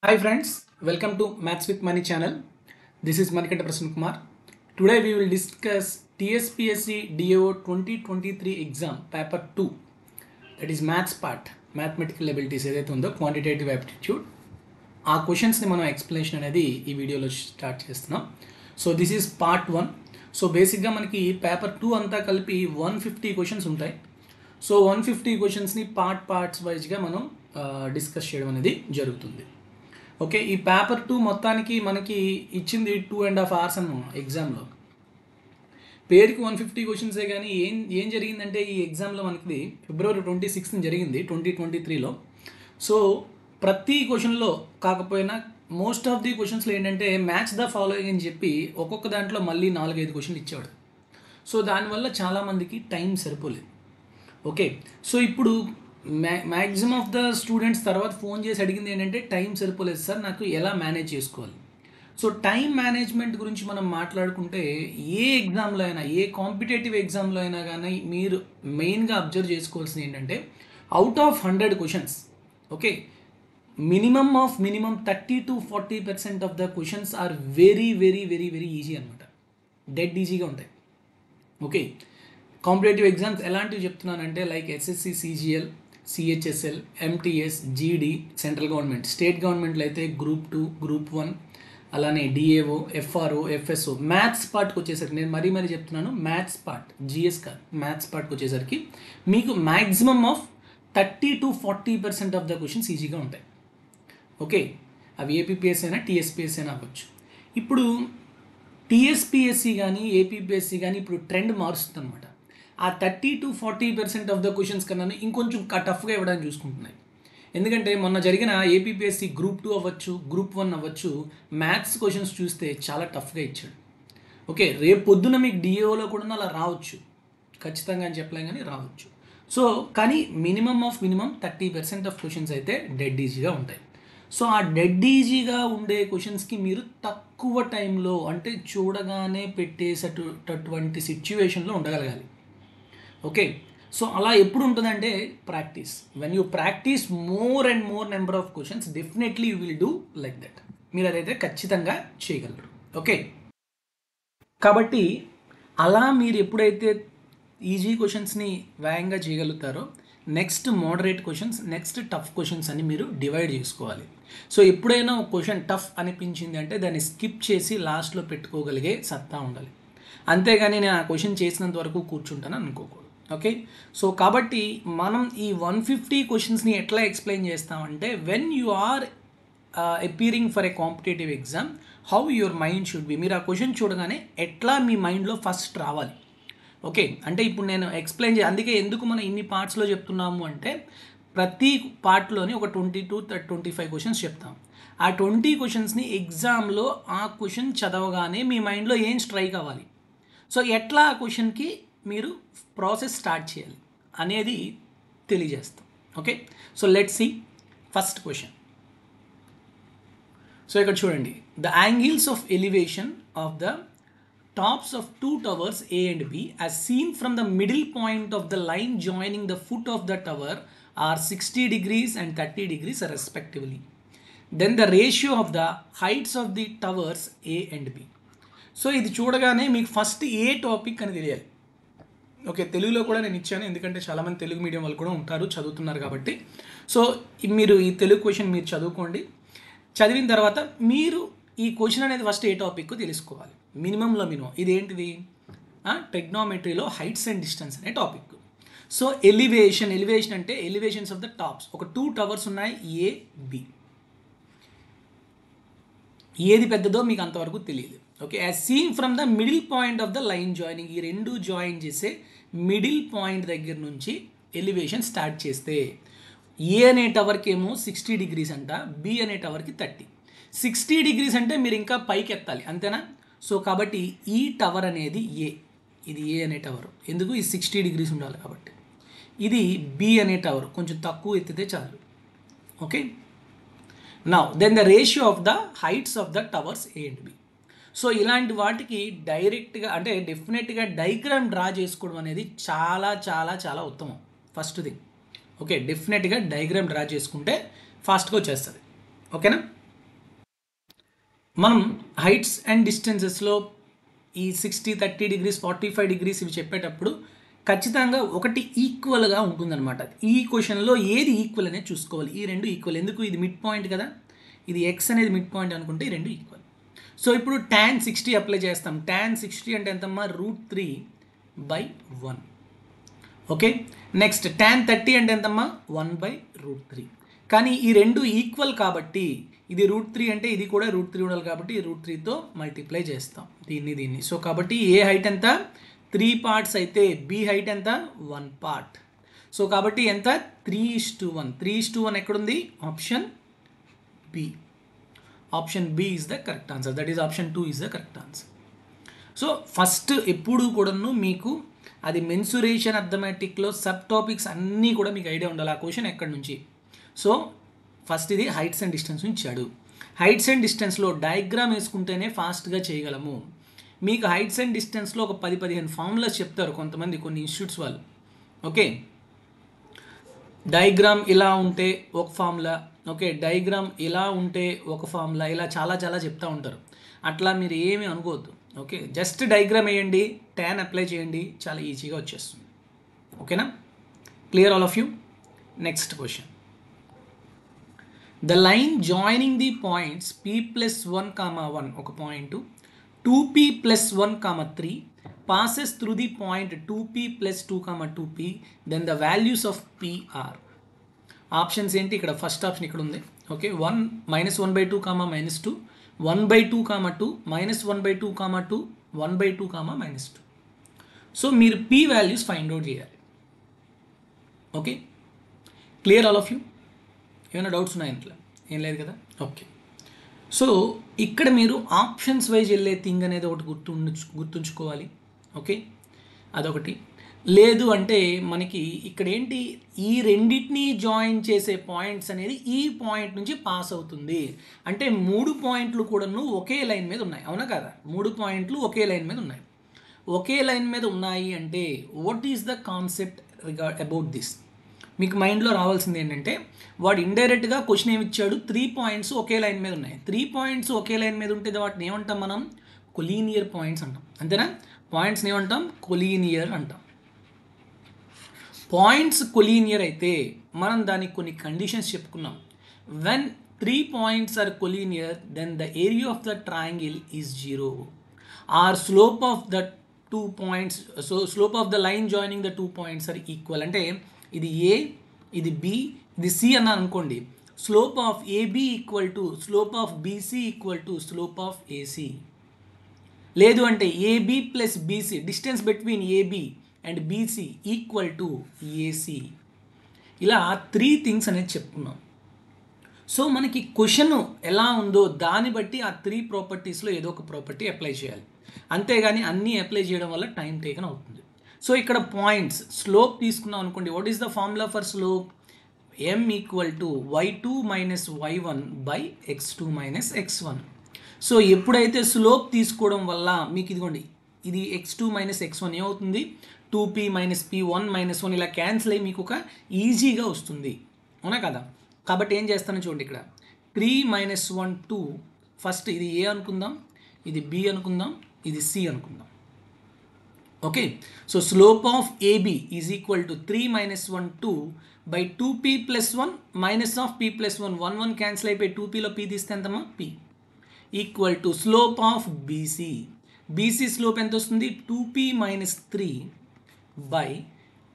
Hi friends, welcome to Maths with Money channel. This is Manikanta Prasanna Kumar. Today we will discuss TSPSC DAO 2023 exam paper 2, that is maths part, mathematical abilities ఏదైతే ఉందో quantitative aptitude. ఆ క్వశ్చన్స్ని మనం explanation అనేది ఈ వీడియోలో start చేస్తున్నాం. So this is part 1. So బేసిక్గా మనకి పేపర్ 2 అంతా కలిపి 150 క్వశ్చన్స్ ఉంటాయి. సో 150 క్వశ్చన్స్ని పార్ట్స్ వైజ్గా మనం డిస్కస్ చేయడం అనేది జరుగుతుంది. ఓకే, ఈ పేపర్ 2 మొత్తానికి మనకి ఇచ్చింది 2.5 hours అన్నమాట ఎగ్జామ్లో. పేరుకి 150 క్వశ్చన్సే కానీ ఏం జరిగిందంటే ఈ ఎగ్జామ్లో మనకి February 26th జరిగింది 2023లో. సో ప్రతి క్వశ్చన్లో కాకపోయినా మోస్ట్ ఆఫ్ ది క్వశ్చన్స్లో ఏంటంటే మ్యాచ్ ద ఫాలోయింగ్ అని చెప్పి ఒక్కొక్క దాంట్లో మళ్ళీ 4-5 క్వశ్చన్లు ఇచ్చేవాడు. సో దానివల్ల చాలామందికి టైం సరిపోలేదు. ఓకే, సో ఇప్పుడు మ్యాక్సిమం ఆఫ్ ద స్టూడెంట్స్ తర్వాత ఫోన్ చేసి అడిగింది ఏంటంటే టైం సరిపోలేదు సార్, నాకు ఎలా మేనేజ్ చేసుకోవాలి. సో టైం మేనేజ్మెంట్ గురించి మనం మాట్లాడుకుంటే ఏ ఎగ్జామ్లో అయినా, ఏ కాంపిటేటివ్ ఎగ్జామ్లో అయినా కానీ మీరు మెయిన్గా అబ్జర్వ్ చేసుకోవాల్సింది ఏంటంటే out of 100 questions, okay, minimum 30 to 40% of the questions are very very very very easy అనమాట. డెడ్ ఈజీగా ఉంటాయి. ఓకే, కాంపిటేటివ్ ఎగ్జామ్స్ ఎలాంటివి చెప్తున్నానంటే like SSC, CGL, CHSL, MTS, GD, central government, స్టేట్ గవర్నమెంట్లో అయితే గ్రూప్ 2, గ్రూప్ 1, అలానే డిఏఓ, ఎఫ్ఆర్ఓ, ఎఫ్ఎస్ఓ. మ్యాథ్స్ పార్ట్కి వచ్చేసరికి నేను మరీ చెప్తున్నాను, మ్యాథ్స్ పార్ట్, జిఎస్ కాదు, మ్యాథ్స్ పార్ట్కి వచ్చేసరికి మీకు maximum of 30 to 40% of the questions ఈజీగా ఉంటాయి. ఓకే, అవి ఏపీపీఎస్సీ అయినా టీఎస్పీఎస్సీ అయినా అవ్వచ్చు. ఇప్పుడు టీఎస్పీఎస్సీ కానీ ఏపీపీఎస్సీ కానీ ఇప్పుడు ట్రెండ్ మారుస్తుంది అనమాట. ఆ 30 to 40% ఆఫ్ ద క్వశ్చన్స్ కన్నా ఇంకొంచెం టఫ్గా ఇవ్వడానికి చూసుకుంటున్నాయి. ఎందుకంటే మొన్న జరిగిన ఏపీపీఎస్సీ గ్రూప్ 2 అవ్వచ్చు, గ్రూప్ 1 అవ్వచ్చు, మ్యాథ్స్ క్వశ్చన్స్ చూస్తే చాలా టఫ్గా ఇచ్చాడు. ఓకే, రేపు పొద్దున మీకు డిఏఓలో కూడా అలా రావచ్చు, ఖచ్చితంగా అని చెప్పలేం కానీ రావచ్చు. సో కానీ మినిమమ్ 30% ఆఫ్ క్వశ్చన్స్ అయితే డెడ్ ఈజీగా ఉంటాయి. సో ఆ డెడ్ ఈజీగా ఉండే క్వశ్చన్స్కి మీరు తక్కువ టైంలో అంటే చూడగానే పెట్టేసేటటువంటి సిచ్యువేషన్లో ఉండగలగాలి. ఓకే, సో అలా ఎప్పుడు ఉంటుందంటే practice. When you practice more and more number of questions definitely you will do like that. మీరు అదైతే ఖచ్చితంగా చేయగలరు. ఓకే, కాబట్టి అలా మీరు ఎప్పుడైతే ఈజీ క్వశ్చన్స్ని వేగంగా చేయగలుగుతారో next moderate questions, next tough questions అని మీరు డివైడ్ చేసుకోవాలి. సో ఎప్పుడైనా ఒక క్వశ్చన్ టఫ్ అనిపించింది అంటే దాన్ని స్కిప్ చేసి లాస్ట్లో పెట్టుకోగలిగే సత్తా ఉండాలి. అంతేగాని నేను ఆ క్వశ్చన్ చేసినంత వరకు కూర్చుంటాను అనుకోకూడదు. ఓకే, సో కాబట్టి మనం ఈ 150 క్వశ్చన్స్ని ఎట్లా ఎక్స్ప్లెయిన్ చేస్తామంటే when you are appearing for a competitive exam, how your mind should be. మీరు ఆ క్వశ్చన్ చూడగానే ఎట్లా మీ మైండ్లో ఫస్ట్ రావాలి. ఓకే, అంటే ఇప్పుడు నేను ఎక్స్ప్లెయిన్ అందుకే ఎందుకు మనం ఇన్ని పార్ట్స్లో చెప్తున్నాము అంటే ప్రతి పార్ట్లోని ఒక 20 to 25 క్వశ్చన్స్ చెప్తాం. ఆ 20 క్వశ్చన్స్ని ఎగ్జామ్లో ఆ క్వశ్చన్ చదవగానే మీ మైండ్లో ఏం స్ట్రైక్ అవ్వాలి, సో ఎట్లా ఆ క్వశ్చన్కి మీరు ప్రాసెస్ స్టార్ట్ చేయాలి అనేది తెలియజేస్తాం. Okay, so let's see first question. So ఇక్కడ చూడండి, the angles of elevation of the tops of two towers A and B as seen from the middle point of the line joining the foot of the tower are 60 degrees and 30 degrees respectively. Then the ratio of the heights of the towers A and B. So ఇది చూడగానే మీకు first ఏ topic అని తెలియాలి. Okay, తెలుగులో కూడా నేను ఇచ్చాను, ఎందుకంటే చాలామంది తెలుగు మీడియం వాళ్ళు కూడా ఉంటారు, చదువుతున్నారు కాబట్టి. సో మీరు ఈ తెలుగు క్వశ్చన్ మీరు చదువుకోండి. చదివిన తర్వాత మీరు ఈ క్వశ్చన్ అనేది ఫస్ట్ ఏ టాపిక్ తెలుసుకోవాలి. మినిమంలో మినిమం ఇదేంటిది, ట్రిగ్నోమెట్రీలో హైట్స్ అండ్ డిస్టెన్స్ అనే టాపిక్. సో ఎలివేషన్ అంటే ఎలివేషన్స్ ఆఫ్ ద టాప్స్. ఒక 2 టవర్స్ ఉన్నాయి, ఏ, బి. ఏది పెద్దదో మీకు అంతవరకు తెలియదు. Okay, as seen from the middle point of the line joining, ఈ రెండు జాయిన్ చేసే మిడిల్ పాయింట్ దగ్గర నుంచి ఎలివేషన్ స్టార్ట్ చేస్తే ఏ అనే టవర్కి ఏమో 60 degrees అంట, బి అనే టవర్కి 30. 60 degrees అంటే మీరు ఇంకా పైకి ఎత్తాలి, అంతేనా? సో కాబట్టి ఈ టవర్ అనేది ఏ, ఇది ఏ అనే టవర్, ఎందుకు ఈ 60 degrees ఉండాలి కాబట్టి. ఇది బి అనే టవర్, కొంచెం తక్కువ ఎత్తితే చాలు. Okay, now then the ratio of the heights of the towers A and B. So ఇలాంటి వాటికి డైరెక్ట్గా అంటే డెఫినెట్గా డయాగ్రామ్ డ్రా చేసుకోవడం అనేది చాలా చాలా చాలా ఉత్తమం. ఫస్ట్ థింగ్, ఓకే, డెఫినెట్గా డయాగ్రామ్ డ్రా చేసుకుంటే ఫాస్ట్గా వచ్చేస్తుంది. ఓకేనా? మనం హైట్స్ అండ్ డిస్టెన్సెస్లో ఈ 60, 30 degrees, 45 degrees ఇవి చెప్పేటప్పుడు ఖచ్చితంగా ఒకటి ఈక్వల్గా ఉంటుందన్నమాట. ఈ క్వశ్చన్లో ఏది ఈక్వల్ అనేది చూసుకోవాలి. ఈ రెండు ఈక్వల్. ఎందుకు? ఇది మిడ్ పాయింట్ కదా, ఇది ఎక్స్ అనేది మిడ్ పాయింట్ అనుకుంటే ఈ రెండు ఈక్వల్. సో ఇప్పుడు tan 60 అప్లై చేస్తాం. tan 60 అంటే ఎంతమ్మా? √3/1. ఓకే. నెక్స్ట్ tan 30 అంటే ఎంతమ్మా? 1/√3. కానీ ఈ రెండు ఈక్వల్ కాబట్టి ఇది √3 అంటే ఇది కూడా √3 ఉండాలి కాబట్టి √3తో మల్టిప్లై చేస్తాం దీన్ని. సో కాబట్టి ఏ హైట్ ఎంత? 3 parts అయితే బి హైట్ ఎంత? 1 part. సో కాబట్టి ఎంత? 3:1. 3:1 ఎక్కడుంది? Option B. Option B is the correct answer. That is option 2 is the correct answer. So first ఎప్పుడు కూడాను మీకు అది మెన్సురేషన్ అర్థమెటిక్లో సబ్ టాపిక్స్ అన్నీ కూడా మీకు ఐడియా ఉండాలి. ఆ క్వశ్చన్ ఎక్కడి నుంచి. సో ఫస్ట్ ఇది హైట్స్ అండ్ డిస్టెన్స్ ఉంచాడు. హైట్స్ అండ్ డిస్టెన్స్లో డయాగ్రామ్ వేసుకుంటేనే ఫాస్ట్గా చేయగలము. మీకు హైట్స్ అండ్ డిస్టెన్స్లో ఒక 10-15 ఫార్ములాస్ చెప్తారు కొంతమంది, కొన్ని ఇన్స్టిట్యూట్స్ వాళ్ళు. ఓకే, డయాగ్రామ్ ఇలా ఉంటే ఒక ఫార్ములా, ఓకే, డయాగ్రామ్ ఇలా ఉంటే ఒక ఫార్ములా, ఇలా చాలా చాలా చెప్తూ ఉంటారు. అట్లా మీరు ఏమీ అనుకోవద్దు. ఓకే, జస్ట్ డయాగ్రామ్ వేయండి, tan అప్లై చేయండి, చాలా ఈజీగా వచ్చేస్తుంది. ఓకేనా? Clear all of you? Next question. The line joining the points p+1, ఒక point 2p+1, 3 passes through the point 2p+2, 2p, then the values of p are. Options ఏంటి? ఇక్కడ first option ఇక్కడ ఉంది. ఓకే, 1 -1/2, -2, 1/2, 2, -1/2, 2, 1/2, -2. సో మీరు p values find out చేయాలి. Okay, clear all of you? ఏమైనా doubts ఉన్నాయి ఇంట్లో? ఏం లేదు కదా? ఓకే. సో ఇక్కడ మీరు ఆప్షన్స్ వైజ్ వెళ్ళే థింగ్ అనేది ఒకటి గుర్తుంచుకోవాలి. ఓకే, అదొకటి. లేదు అంటే మనకి ఇక్కడ ఏంటి, ఈ రెండింటిని జాయిన్ చేసే పాయింట్స్ అనేది ఈ పాయింట్ నుంచి పాస్ అవుతుంది. అంటే 3 పాయింట్లు కూడాను ఒకే లైన్ మీద ఉన్నాయి, అవునా కదా? 3 పాయింట్లు ఒకే లైన్ మీద ఉన్నాయి. ఒకే లైన్ మీద ఉన్నాయి అంటే what is the concept about this? మీకు మైండ్లో రావాల్సింది ఏంటంటే, వాడు ఇండైరెక్ట్గా క్వశ్చన్ ఏమి ఇచ్చాడు? 3 పాయింట్స్ ఒకే లైన్ మీద ఉన్నాయి. 3 పాయింట్స్ ఒకే లైన్ మీద ఉంటే వాటిని ఏమంటాం మనం? కొలీనియర్ పాయింట్స్ అంటాం. అంతేనా? పాయింట్స్ని ఏమంటాం? కొలీనియర్ అంటాం. పాయింట్స్ కొలీనియర్ అయితే మనం దానికి కొన్ని కండిషన్స్ చెప్పుకున్నాం. When 3 points are collinear, then the area of the triangle is 0. Or slope of the 2 points, so slope of the line joining the 2 points are equal. అంటే ఇది ఏ, ఇది బి, ఇది సి అన్నాను అనుకోండి. Slope of AB equal to slope of BC equal to slope of AC. లేదు అంటే AB plus BC, distance between AB and BC equal to AC. ఇలా 3 things అనేది చెప్పుకున్నాం. సో మనకి క్వశ్చన్ ఎలా ఉందో దాన్ని బట్టి ఆ 3 ప్రాపర్టీస్లో ఏదో ఒక ప్రాపర్టీ అప్లై చేయాలి. అంతేగాని అన్నీ అప్లై చేయడం వల్ల టైం టేకన్ అవుతుంది. సో ఇక్కడ పాయింట్స్ స్లోప్ తీసుకున్నాం అనుకోండి. What is the formula for slope? m equal to y2 minus y1 by x2 minus x1. So ఎప్పుడైతే స్లోప్ తీసుకోవడం వల్ల మీకు ఇదిగోండి, ఇది x2 మైనస్ x1 ఏమవుతుంది? 2p మైనస్ p 1 మైనస్ 1 ఇలా క్యాన్సిల్ అయ్యి మీకు ఒక ఈజీగా వస్తుంది, అవునా కదా? కాబట్టి ఏం చేస్తాను చూడండి, ఇక్కడ 3 మైనస్ 1 2. ఫస్ట్ ఇది ఏ అనుకుందాం, ఇది బి అనుకుందాం, ఇది సి అనుకుందాం. Okay, so slope of AB is equal to 3 minus 1 2 by 2p plus 1 minus of p plus 1 1 1 cancel అయిపోయి 2pలో p తీస్తే ఎంతమ్మా? p equal to slope of BC. BC slope ఎంత వస్తుంది? 2p minus 3 by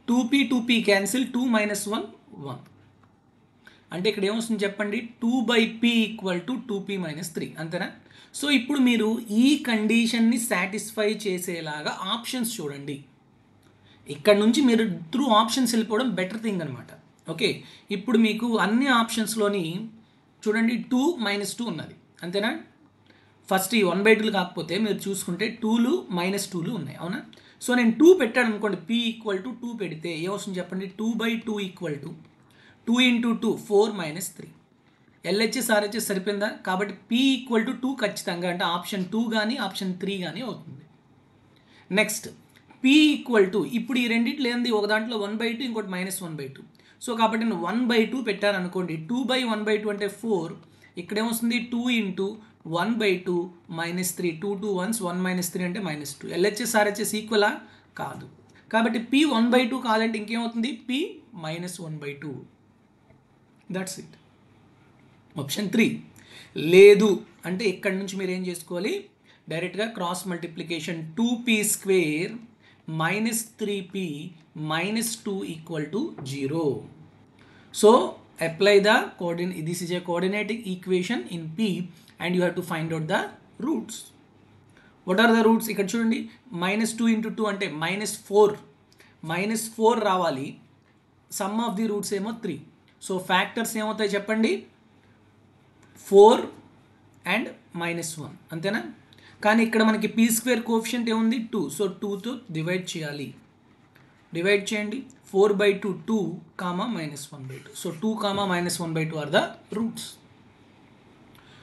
2p cancel 2 minus 1 1. అంటే ఇక్కడ ఏమొస్తుంది చెప్పండి? 2/p equal to 2p minus 3. అంతేనా? సో ఇప్పుడు మీరు ఈ కండిషన్ని సాటిస్ఫై చేసేలాగా ఆప్షన్స్ చూడండి. ఇక్కడ నుంచి మీరు త్రూ ఆప్షన్స్ వెళ్ళిపోవడం బెటర్ థింగ్ అనమాట. ఓకే, ఇప్పుడు మీకు అన్ని ఆప్షన్స్లోని చూడండి 2 మైనస్ 2 ఉన్నది, అంతేనా? ఫస్ట్ ఈ 1/2 కాకపోతే మీరు చూసుకుంటే 2లు మైనస్ 2లు ఉన్నాయి, అవునా? సో నేను 2 పెట్టాను అనుకోండి, p ఈక్వల్ టు 2 పెడితే ఏమొస్తుంది చెప్పండి? 2/2 equal to 2 into 2 4 minus 3. LHS RHS సరిపోయిందా? కాబట్టి p ఈక్వల్ టు 2 ఖచ్చితంగా, అంటే ఆప్షన్ 2 కానీ ఆప్షన్ 3 కానీ అవుతుంది. నెక్స్ట్ p ఈక్వల్ టు, ఇప్పుడు ఈ రెండింటిలో ఏంది? ఒక దాంట్లో 1/2 ఇంకోటి మైనస్ 1/2. సో కాబట్టి నేను 1/2 పెట్టాను అనుకోండి. 2/1/2 అంటే 4, ఇక్కడ ఏమొస్తుంది 2 ఇంటూ 1/2 -3 2 1s 1 -3 అంటే -2 LHS RHS ఈక్వలా కాదు కాబట్టి p 1/2 కాదంటే ఇంకేమవుతుంది p -1/2 దట్స్ ఇట్. ఆప్షన్ 3 లేదు అంటే ఇక్కడ నుంచి మీరు ఏం చేసుకోవాలి డైరెక్ట్గా cross multiplication 2p² -3p -2 = 0. So apply the coordinate. This is a coordinating equation in p and you have to find out the roots. What are the roots? ఇక్కడ చూడండి -2 × 2 అంటే -4 రావాలి. సమ్ ఆఫ్ ది రూట్స్ ఏమో 3. So factors ఏమవుతాయి చెప్పండి 4 and -1 అంతేనా. కానీ ఇక్కడ మనకి p² కోఎఫిషియంట్ ఏముంది 2. సో 2తో డివైడ్ చేయాలి. డివైడ్ చేయండి 4/2 2, -1/2. So 2, -1/2 are the roots.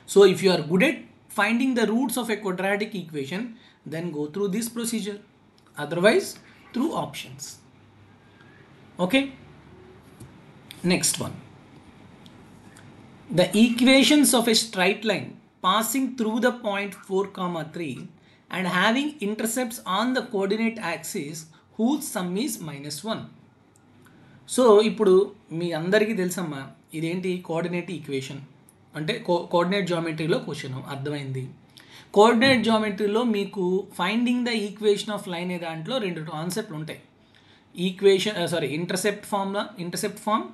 So if you are good at finding the roots of a quadratic equation, then go through this procedure. Otherwise, through options. Okay. Next one. The equations of a straight line passing through the point 4, 3 and having intercepts on the coordinate axis whose sum is -1. So ఇప్పుడు మీ అందరికీ తెలుసమ్మా ఇదేంటి coordinate equation అంటే coordinate జామెట్రీలో question అర్థమైంది. Coordinate జామెట్రీలో మీకు finding the equation of line అనే దాంట్లో 2 కాన్సెప్ట్లు ఉంటాయి. Intercept form,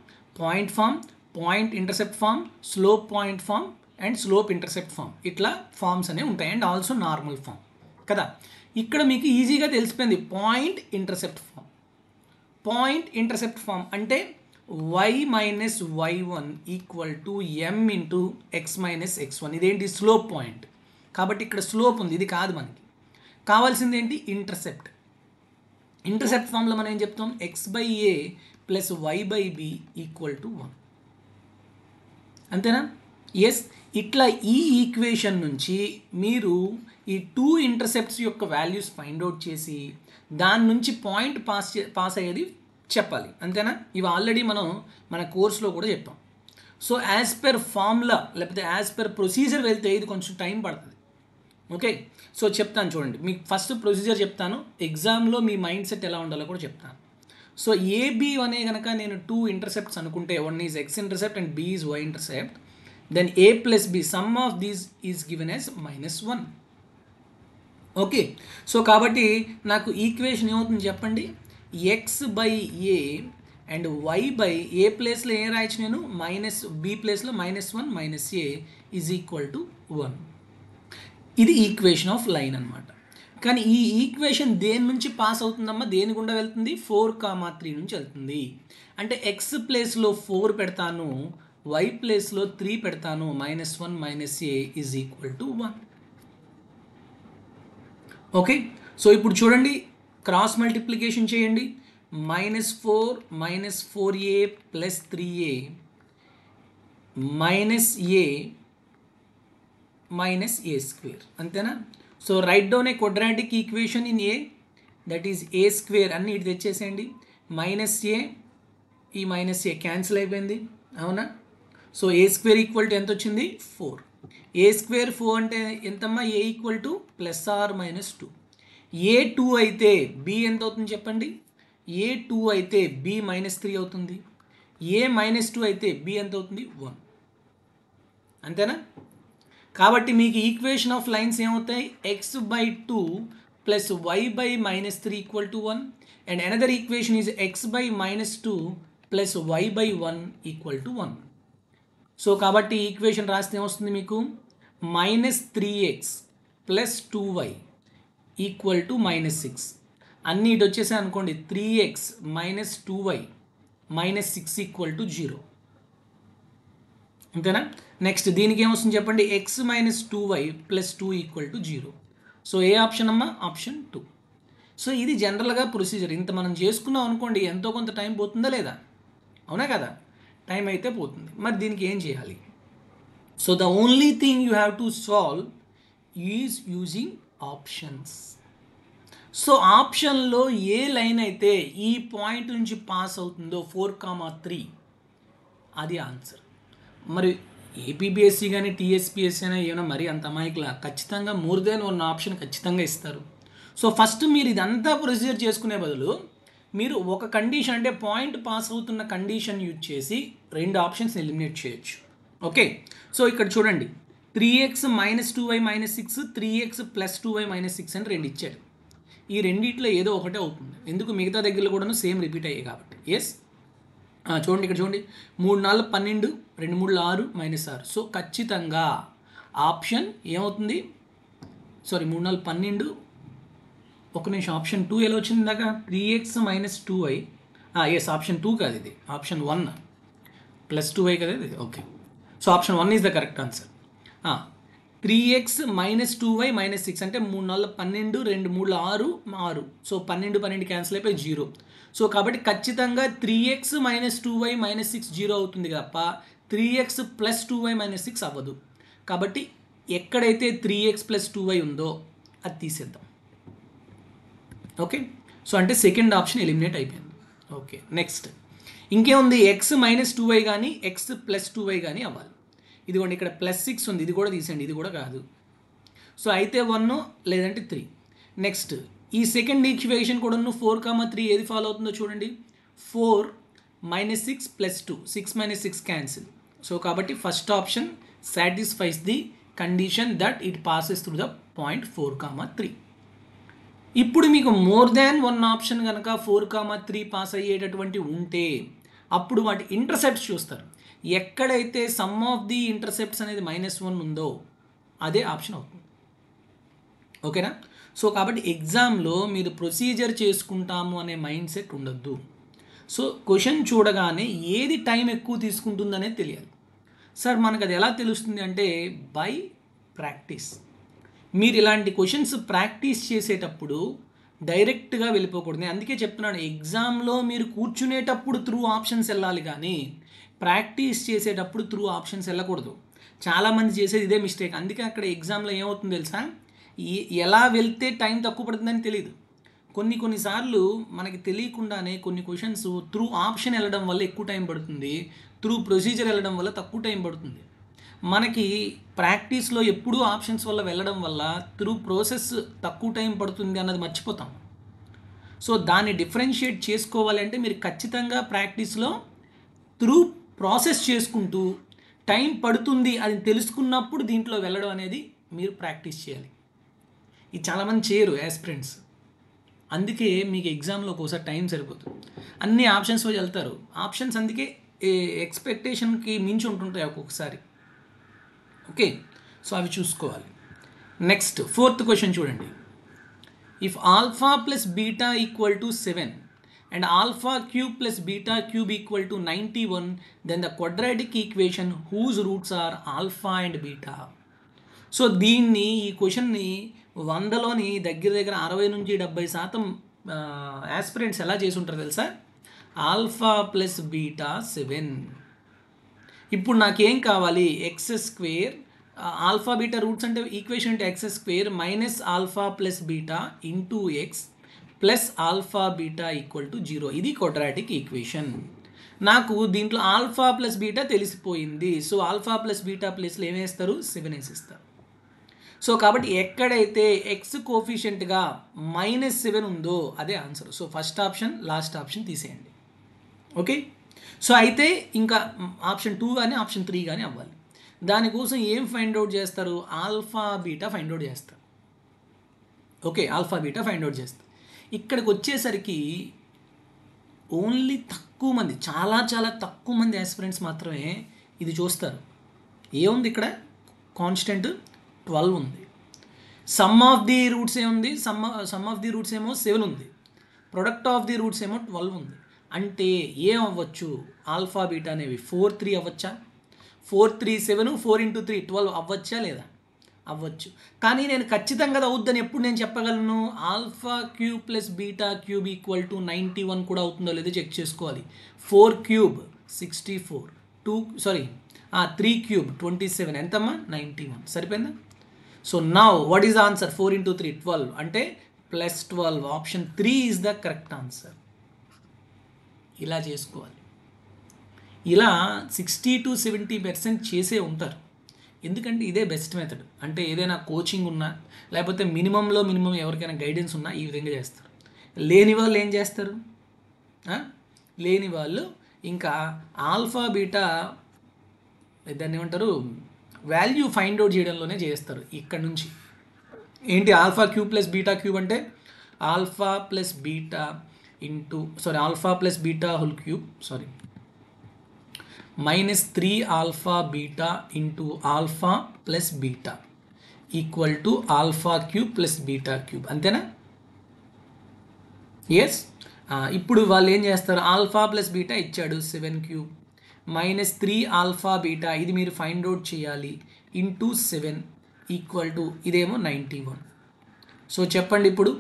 point form, point intercept form, slope point form and slope intercept form, ఇట్లా ఫామ్స్ అనేవి ఉంటాయి. అండ్ ఆల్సో నార్మల్ ఫామ్ కదా. ఇక్కడ మీకు ఈజీగా తెలిసిపోయింది point intercept form. Point intercept form అంటే y - y1 = m × x - x1. ఇదేంటి స్లోప్ పాయింట్ కాబట్టి ఇక్కడ స్లోప్ ఉంది, ఇది కాదు మనకి కావాల్సింది ఏంటి ఇంటర్సెప్ట్. ఇంటర్సెప్ట్ ఫామ్లో మనం ఏం చెప్తాం x/a + y/b = 1 అంతేనా. ఎస్ ఇట్లా ఈ ఈక్వేషన్ నుంచి మీరు ఈ 2 ఇంటర్సెప్ట్స్ యొక్క వాల్యూస్ ఫైండ్ అవుట్ చేసి దాని నుంచి పాయింట్ పాస్ అయ్యేది చెప్పాలి అంతేనా. ఇవి ఆల్రెడీ మనం మన కోర్సులో కూడా చెప్పాం. సో యాజ్ పర్ ఫార్ములా లేకపోతే యాజ్ పర్ ప్రొసీజర్ వెళ్తే ఇది కొంచెం టైం పడుతుంది. ఓకే సో చెప్తాను చూడండి, మీకు ఫస్ట్ ప్రొసీజర్ చెప్తాను, ఎగ్జామ్లో మీ మైండ్ సెట్ ఎలా ఉండాలో కూడా చెప్తాను. సో ఏబి అనే కనుక నేను 2 ఇంటర్సెప్ట్స్ అనుకుంటే one is x intercept and b is y intercept, then a + b sum of these is given as -1. Okay so కాబట్టి నాకు ఈక్వేషన్ ఏమవుతుంది చెప్పండి x/a అండ్ y/a ప్లేస్లో ఏం రాయొచ్చు నేను -b ప్లేస్లో -1 - a = 1. ఇది ఈక్వేషన్ ఆఫ్ లైన్ అనమాట. కానీ ఈ ఈక్వేషన్ దేని నుంచి పాస్ అవుతుందమ్మా, దేని గుండా వెళ్తుంది 4, 3 నుంచి వెళ్తుంది. అంటే x ప్లేస్లో 4 పెడతాను, y ప్లేస్లో 3 పెడతాను, -1 - a = 1. ఓకే సో ఇప్పుడు చూడండి క్రాస్ మల్టిప్లికేషన్ చేయండి -4 - 4a + 3a - a² అంతేనా. So right down a quadratic equation in a, that is a² అన్ని ఇటు తెచ్చేసేయండి. -a ఈ -a క్యాన్సిల్ అయిపోయింది అవునా. సో a² = ఎంత వచ్చింది 4. a² 4 అంటే ఎంతమ్మా a = +or -2. a2 అయితే b ఎంత అవుతుంది చెప్పండి, a2 అయితే b -3 అవుతుంది, a -2 అయితే b ఎంత అవుతుంది 1 అంతేనా. కాబట్టి మీకు ఈక్వేషన్ ఆఫ్ లైన్స్ ఏమవుతాయి x/2 + y/-3 = 1 and another equation is x/-2 + y/1 = 1. So కాబట్టి ఈక్వేషన్ రాస్తే ఏమొస్తుంది మీకు -3x + 2y = -6. అన్నీ ఇటు వచ్చేసాయి అనుకోండి 3x - 2y -6 = 0 అంతేనా. నెక్స్ట్ దీనికి ఏమొస్తుంది చెప్పండి x - 2y + 2 = 0. సో ఏ ఆప్షన్ అమ్మా ఆప్షన్ 2. సో ఇది జనరల్గా ప్రొసీజర్. ఇంత మనం చేసుకున్నాం అనుకోండి ఎంతో కొంత టైం పోతుందా లేదా, అవునా కదా, టైం అయితే పోతుంది. మరి దీనికి ఏం చేయాలి? So the only thing you have to solve is using options. So ఆప్షన్లో ఏ లైన్ అయితే ఈ పాయింట్ నుంచి పాస్ అవుతుందో 4, 3 అది ఆన్సర్. మరి ఏపీబీఎస్సీ కానీ టీఎస్పీఎస్సీ అయినా ఏమైనా మరీ అంత అమాయకులా ఖచ్చితంగా మోర్ దెన్ వన్ ఆప్షన్ ఖచ్చితంగా ఇస్తారు. సో ఫస్ట్ మీరు ఇదంతా ప్రొసీజర్ చేసుకునే బదులు మీరు ఒక కండిషన్ అంటే పాయింట్ పాస్ అవుతున్న కండిషన్ యూజ్ చేసి 2 ఆప్షన్స్ ఎలిమినేట్ చేయొచ్చు. ఓకే, సో ఇక్కడ చూడండి 3x - 2y - 6 3x + 2y - 6 అని 2 ఇచ్చాడు. ఈ రెండిట్లో ఏదో ఒకటే అవుతుంది, ఎందుకు మిగతా దగ్గరలో కూడా సేమ్ రిపీట్ అయ్యాయి కాబట్టి. ఎస్, చూడండి ఇక్కడ చూడండి 3 4 12 2 3 6 -6. సో ఖచ్చితంగా ఆప్షన్ ఏమవుతుంది, సారీ 3 4 12 ఒక నిమిషం, ఆప్షన్ 2 ఎలా వచ్చింది ఇందాక 3x - 2y. ఎస్, ఆప్షన్ 2 కాదు ఇది, ఆప్షన్ 1 + 2y కదా ఇది. Okay, so option 1 is the correct answer. 3x - 2y - 6 అంటే 3 4 12 2 3 6 6. సో 12 12 క్యాన్సిల్ అయిపోయి 0. సో కాబట్టి ఖచ్చితంగా 3x - 2y - 6 0 అవుతుంది తప్ప 3x + 2y - 6 అవ్వదు. కాబట్టి ఎక్కడైతే 3x + 2y ఉందో అది తీసేద్దాం. ఓకే, సో అంటే సెకండ్ ఆప్షన్ ఎలిమినేట్ అయిపోయింది. ఓకే, నెక్స్ట్ ఇంకేముంది, x - 2y కానీ x + 2y కానీ అవ్వాలి. ఇదిగోండి ఇక్కడ +6 ఉంది, ఇది కూడా తీసేయండి, ఇది కూడా కాదు. సో అయితే 1 లేదంటే 3. నెక్స్ట్ ఈ సెకండ్ ఈక్వేషన్ కూడా 4, 3 ఏది ఫాలో అవుతుందో చూడండి. 4 - 6 + 2 6 - 6 క్యాన్సిల్. సో కాబట్టి first option satisfies the condition that it passes through the point 4, 3. ఇప్పుడు మీకు మోర్ దాన్ 1 ఆప్షన్ కనుక 4, 3 పాస్ అయ్యేటటువంటి ఉంటే అప్పుడు వాటి ఇంటర్సెప్ట్స్ చూస్తారు. ఎక్కడైతే సమ్ ఆఫ్ ది ఇంటర్సెప్ట్స్ అనేది -1 ఉందో అదే ఆప్షన్ అవుతుంది. ఓకేనా? సో కాబట్టి ఎగ్జామ్లో మీరు ప్రొసీజర్ చేసుకుంటాము అనే మైండ్ సెట్ ఉండొద్దు. సో క్వశ్చన్ చూడగానే ఏది టైం ఎక్కువ తీసుకుంటుందనేది తెలియాలి. సార్ మనకు అది ఎలా తెలుస్తుంది అంటే బై ప్రాక్టీస్. మీరు ఇలాంటి క్వశ్చన్స్ ప్రాక్టీస్ చేసేటప్పుడు డైరెక్ట్గా వెళ్ళిపోకూడదు. అందుకే చెప్తున్నాను, ఎగ్జామ్లో మీరు కూర్చునేటప్పుడు త్రూ ఆప్షన్స్ వెళ్ళాలి కానీ ప్రాక్టీస్ చేసేటప్పుడు త్రూ ఆప్షన్స్ వెళ్ళకూడదు. చాలామంది చేసేది ఇదే మిస్టేక్. అందుకే అక్కడ ఎగ్జామ్లో ఏమవుతుందో తెలుసా, ఎలా వెళ్తే టైం తక్కువ పడుతుందని తెలియదు. కొన్నిసార్లు మనకి తెలియకుండానే కొన్ని క్వశ్చన్స్ త్రూ ఆప్షన్ వెళ్ళడం వల్ల ఎక్కువ టైం పడుతుంది, త్రూ ప్రొసీజర్ వెళ్ళడం వల్ల తక్కువ టైం పడుతుంది. మనకి ప్రాక్టీస్లో ఎప్పుడూ ఆప్షన్స్ వల్ల వెళ్ళడం వల్ల త్రూ ప్రాసెస్ తక్కువ టైం పడుతుంది అన్నది మర్చిపోతాం. సో దాన్ని డిఫరెన్షియేట్ చేసుకోవాలి అంటే మీరు ఖచ్చితంగా ప్రాక్టీస్లో త్రూ ప్రాసెస్ చేసుకుంటూ టైం పడుతుంది అది తెలుసుకున్నప్పుడు దీంట్లో వెళ్ళడం అనేది మీరు ప్రాక్టీస్ చేయాలి. ఇది చాలామంది చేయరు యాస్పిరెంట్స్. అందుకే మీకు ఎగ్జామ్లో ఒకసారి టైం సరిపోతుంది, అన్ని ఆప్షన్స్ వెళ్తారు. ఆప్షన్స్ అందుకే ఎక్స్పెక్టేషన్కి మించి ఉంటుంటాయి ఒక్కొక్కసారి. ఓకే, సో అవి చూసుకోవాలి. నెక్స్ట్ 4th క్వశ్చన్ చూడండి. If alpha plus beta equal to 7 and alpha cube plus beta cube equal to 91, then the quadratic equation whose roots are alpha and beta. So దీన్ని ఈ క్వశ్చన్ని 100లోని దగ్గర 60 నుంచి 70% యాస్పిరెంట్స్ ఎలా చేసి ఉంటారు తెలుసా, ఆల్ఫా ప్లస్ బీటా 7. ఇప్పుడు నాకేం కావాలి, x², ఆల్ఫా బీటా రూట్స్ అంటే ఈక్వేషన్ అంటే x² minus alpha plus beta into X plus alpha beta equal to 0. ఇది క్వాడ్రాటిక్ ఈక్వేషన్. నాకు దీంట్లో ఆల్ఫా ప్లస్ బీటా తెలిసిపోయింది. సో ఆల్ఫా ప్లస్ బీటా ప్లేస్లో ఏమేస్తారు, 7 వేసిస్తారు. సో కాబట్టి ఎక్కడైతే ఎక్స్ కోఫిషియంట్గా -7 ఉందో అదే answer. So first option last option తీసేయండి. ఓకే, సో అయితే ఇంకా ఆప్షన్ 2 కానీ ఆప్షన్ 3 కానీ అవ్వాలి. దానికోసం ఏం ఫైండ్ అవుట్ చేస్తారు, ఆల్ఫా బీటా ఫైండ్ అవుట్ చేస్తారు. Okay, alpha beta find out చేస్తారు. ఇక్కడికి వచ్చేసరికి ఓన్లీ తక్కువ మంది, చాలా చాలా తక్కువ మంది యాస్పిరెంట్స్ మాత్రమే ఇది చూస్తారు. ఏముంది ఇక్కడ, కాన్స్టెంట్ 12 ఉంది. సమ్ ఆఫ్ ది రూట్స్ ఏముంది, సమ్ ఆఫ్ ది రూట్స్ ఏమో 7 ఉంది, ప్రొడక్ట్ ఆఫ్ ది రూట్స్ ఏమో 12 ఉంది. అంటే ఏం అవ్వచ్చు, ఆల్ఫా బీటా అనేవి 4 3 అవ్వచ్చా, 4 3 7 4 × 3 12 అవ్వచ్చా లేదా, అవ్వచ్చు. కానీ నేను ఖచ్చితంగా అవుద్దని ఎప్పుడు నేను చెప్పగలను, alpha cube plus beta cube equal to 91 కూడా అవుతుందో లేదో చెక్ చేసుకోవాలి. 4 క్యూబ్ 64, 3 క్యూబ్ 27, ఎంతమ్మా 91, సరిపోయిందా. So now what is answer, 4 × 3 12 అంటే +12. Option 3 is the correct answer. ఇలా చేసుకోవాలి. ఇలా 60-70% చేసే ఉంటారు. ఎందుకంటే ఇదే బెస్ట్ మెథడ్. అంటే ఏదైనా కోచింగ్ ఉన్నా లేకపోతే మినిమంలో మినిమం ఎవరికైనా గైడెన్స్ ఉన్నా ఈ విధంగా చేస్తారు. లేని వాళ్ళు ఏం చేస్తారు? లేని వాళ్ళు ఇంకా ఆల్ఫా బీటా దాన్ని ఏమంటారు, వాల్యూ ఫైండ్ అవుట్ చేయడంలోనే చేస్తారు. ఇక్కడ నుంచి ఏంటి alpha cube plus beta cube అంటే alpha plus beta alpha plus beta whole cube -3 alpha beta into alpha plus beta equal to alpha cube plus beta cube. అంతేనా? Yes. ఇప్పుడు వాళ్ళు ఏం చేస్తారు? ఆల్ఫా ప్లస్ బీటా ఇచ్చాడు 7 క్యూబ్ -3 ఆల్ఫా బీటా, ఇది మీరు find out చేయాలి, ఇంటూ 7 ఈక్వల్ టు ఇదేమో 91. సో చెప్పండి ఇప్పుడు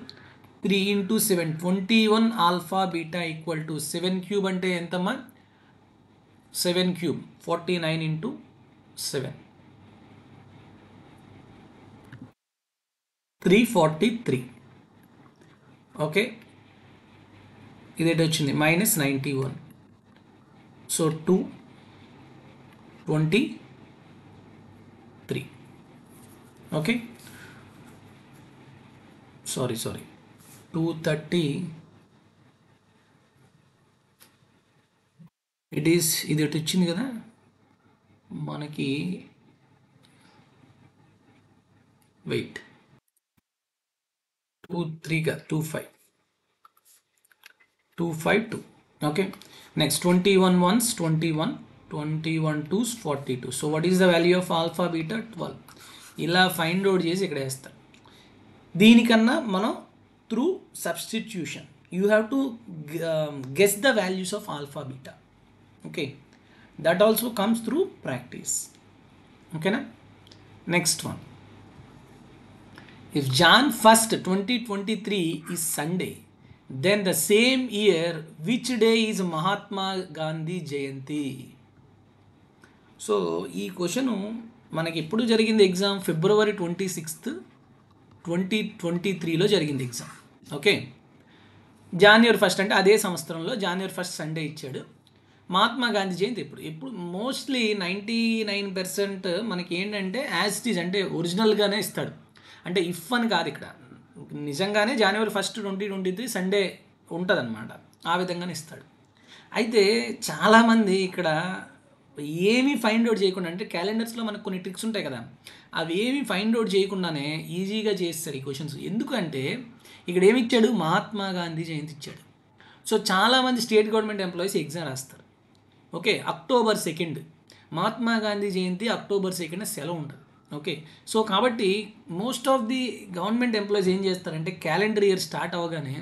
3 × 7 21 alpha beta equal to 7 cube అంటే ఎంతమ్మా? 7 క్యూబ్ 49 × 7 343. ఓకే, ఇదేంటి వచ్చింది? -91. సో 223. Okay, sorry 230. ఇది ఒకటి వచ్చింది కదా మనకి. వెయిట్ 23 కదా 252. Okay, next 21 ones 21, 21 2s 42. So what is the value of alpha beta? 12. ఇలా ఫైండ్ అవుట్ చేసి ఇక్కడ వేస్తారు. దీనికన్నా మనం through substitution you have to guess the values of alpha beta. Okay, that also comes through practice. ఓకేనా? Next one, if Jan 1st 2023 is Sunday, then the same year which day is Mahatma Gandhi Jayanti? So ఈ question మనకి ఎప్పుడు జరిగింది? Exam February 26th 2023లో జరిగింది exam. Okay, January 1st అంటే అదే సంవత్సరంలో January 1st Sunday ఇచ్చాడు. మహాత్మా గాంధీ జయంతి ఎప్పుడు మోస్ట్లీ 99% మనకి ఏంటంటే యాజ్ ఇట్ ఈజ్ అంటే ఒరిజినల్గానే ఇస్తాడు. అంటే ఇఫ్ అని కాదు, ఇక్కడ నిజంగానే January 1st 2023 సండే ఉంటుందన్నమాట. ఆ విధంగానే ఇస్తాడు. అయితే చాలామంది ఇక్కడ ఏమీ ఫైండ్ అవుట్ చేయకుండా, అంటే క్యాలెండర్స్లో మనకు కొన్ని ట్రిక్స్ ఉంటాయి కదా, అవి ఏమీ ఫైండ్ అవుట్ చేయకుండానే ఈజీగా చేస్తారు ఈ క్వశ్చన్స్. ఎందుకంటే ఇక్కడ ఏమి ఇచ్చాడు? మహాత్మా గాంధీ జయంతి ఇచ్చాడు. సో చాలామంది స్టేట్ గవర్నమెంట్ ఎంప్లాయీస్ ఎగ్జామ్ రాస్తారు. Okay, October 2nd Mahatma Gandhi Jayanti, October 2nd సెలవు ఉంటుంది. ఓకే, సో కాబట్టి most of the government employees ఏం చేస్తారంటే క్యాలెండర్ ఇయర్ స్టార్ట్ అవ్వగానే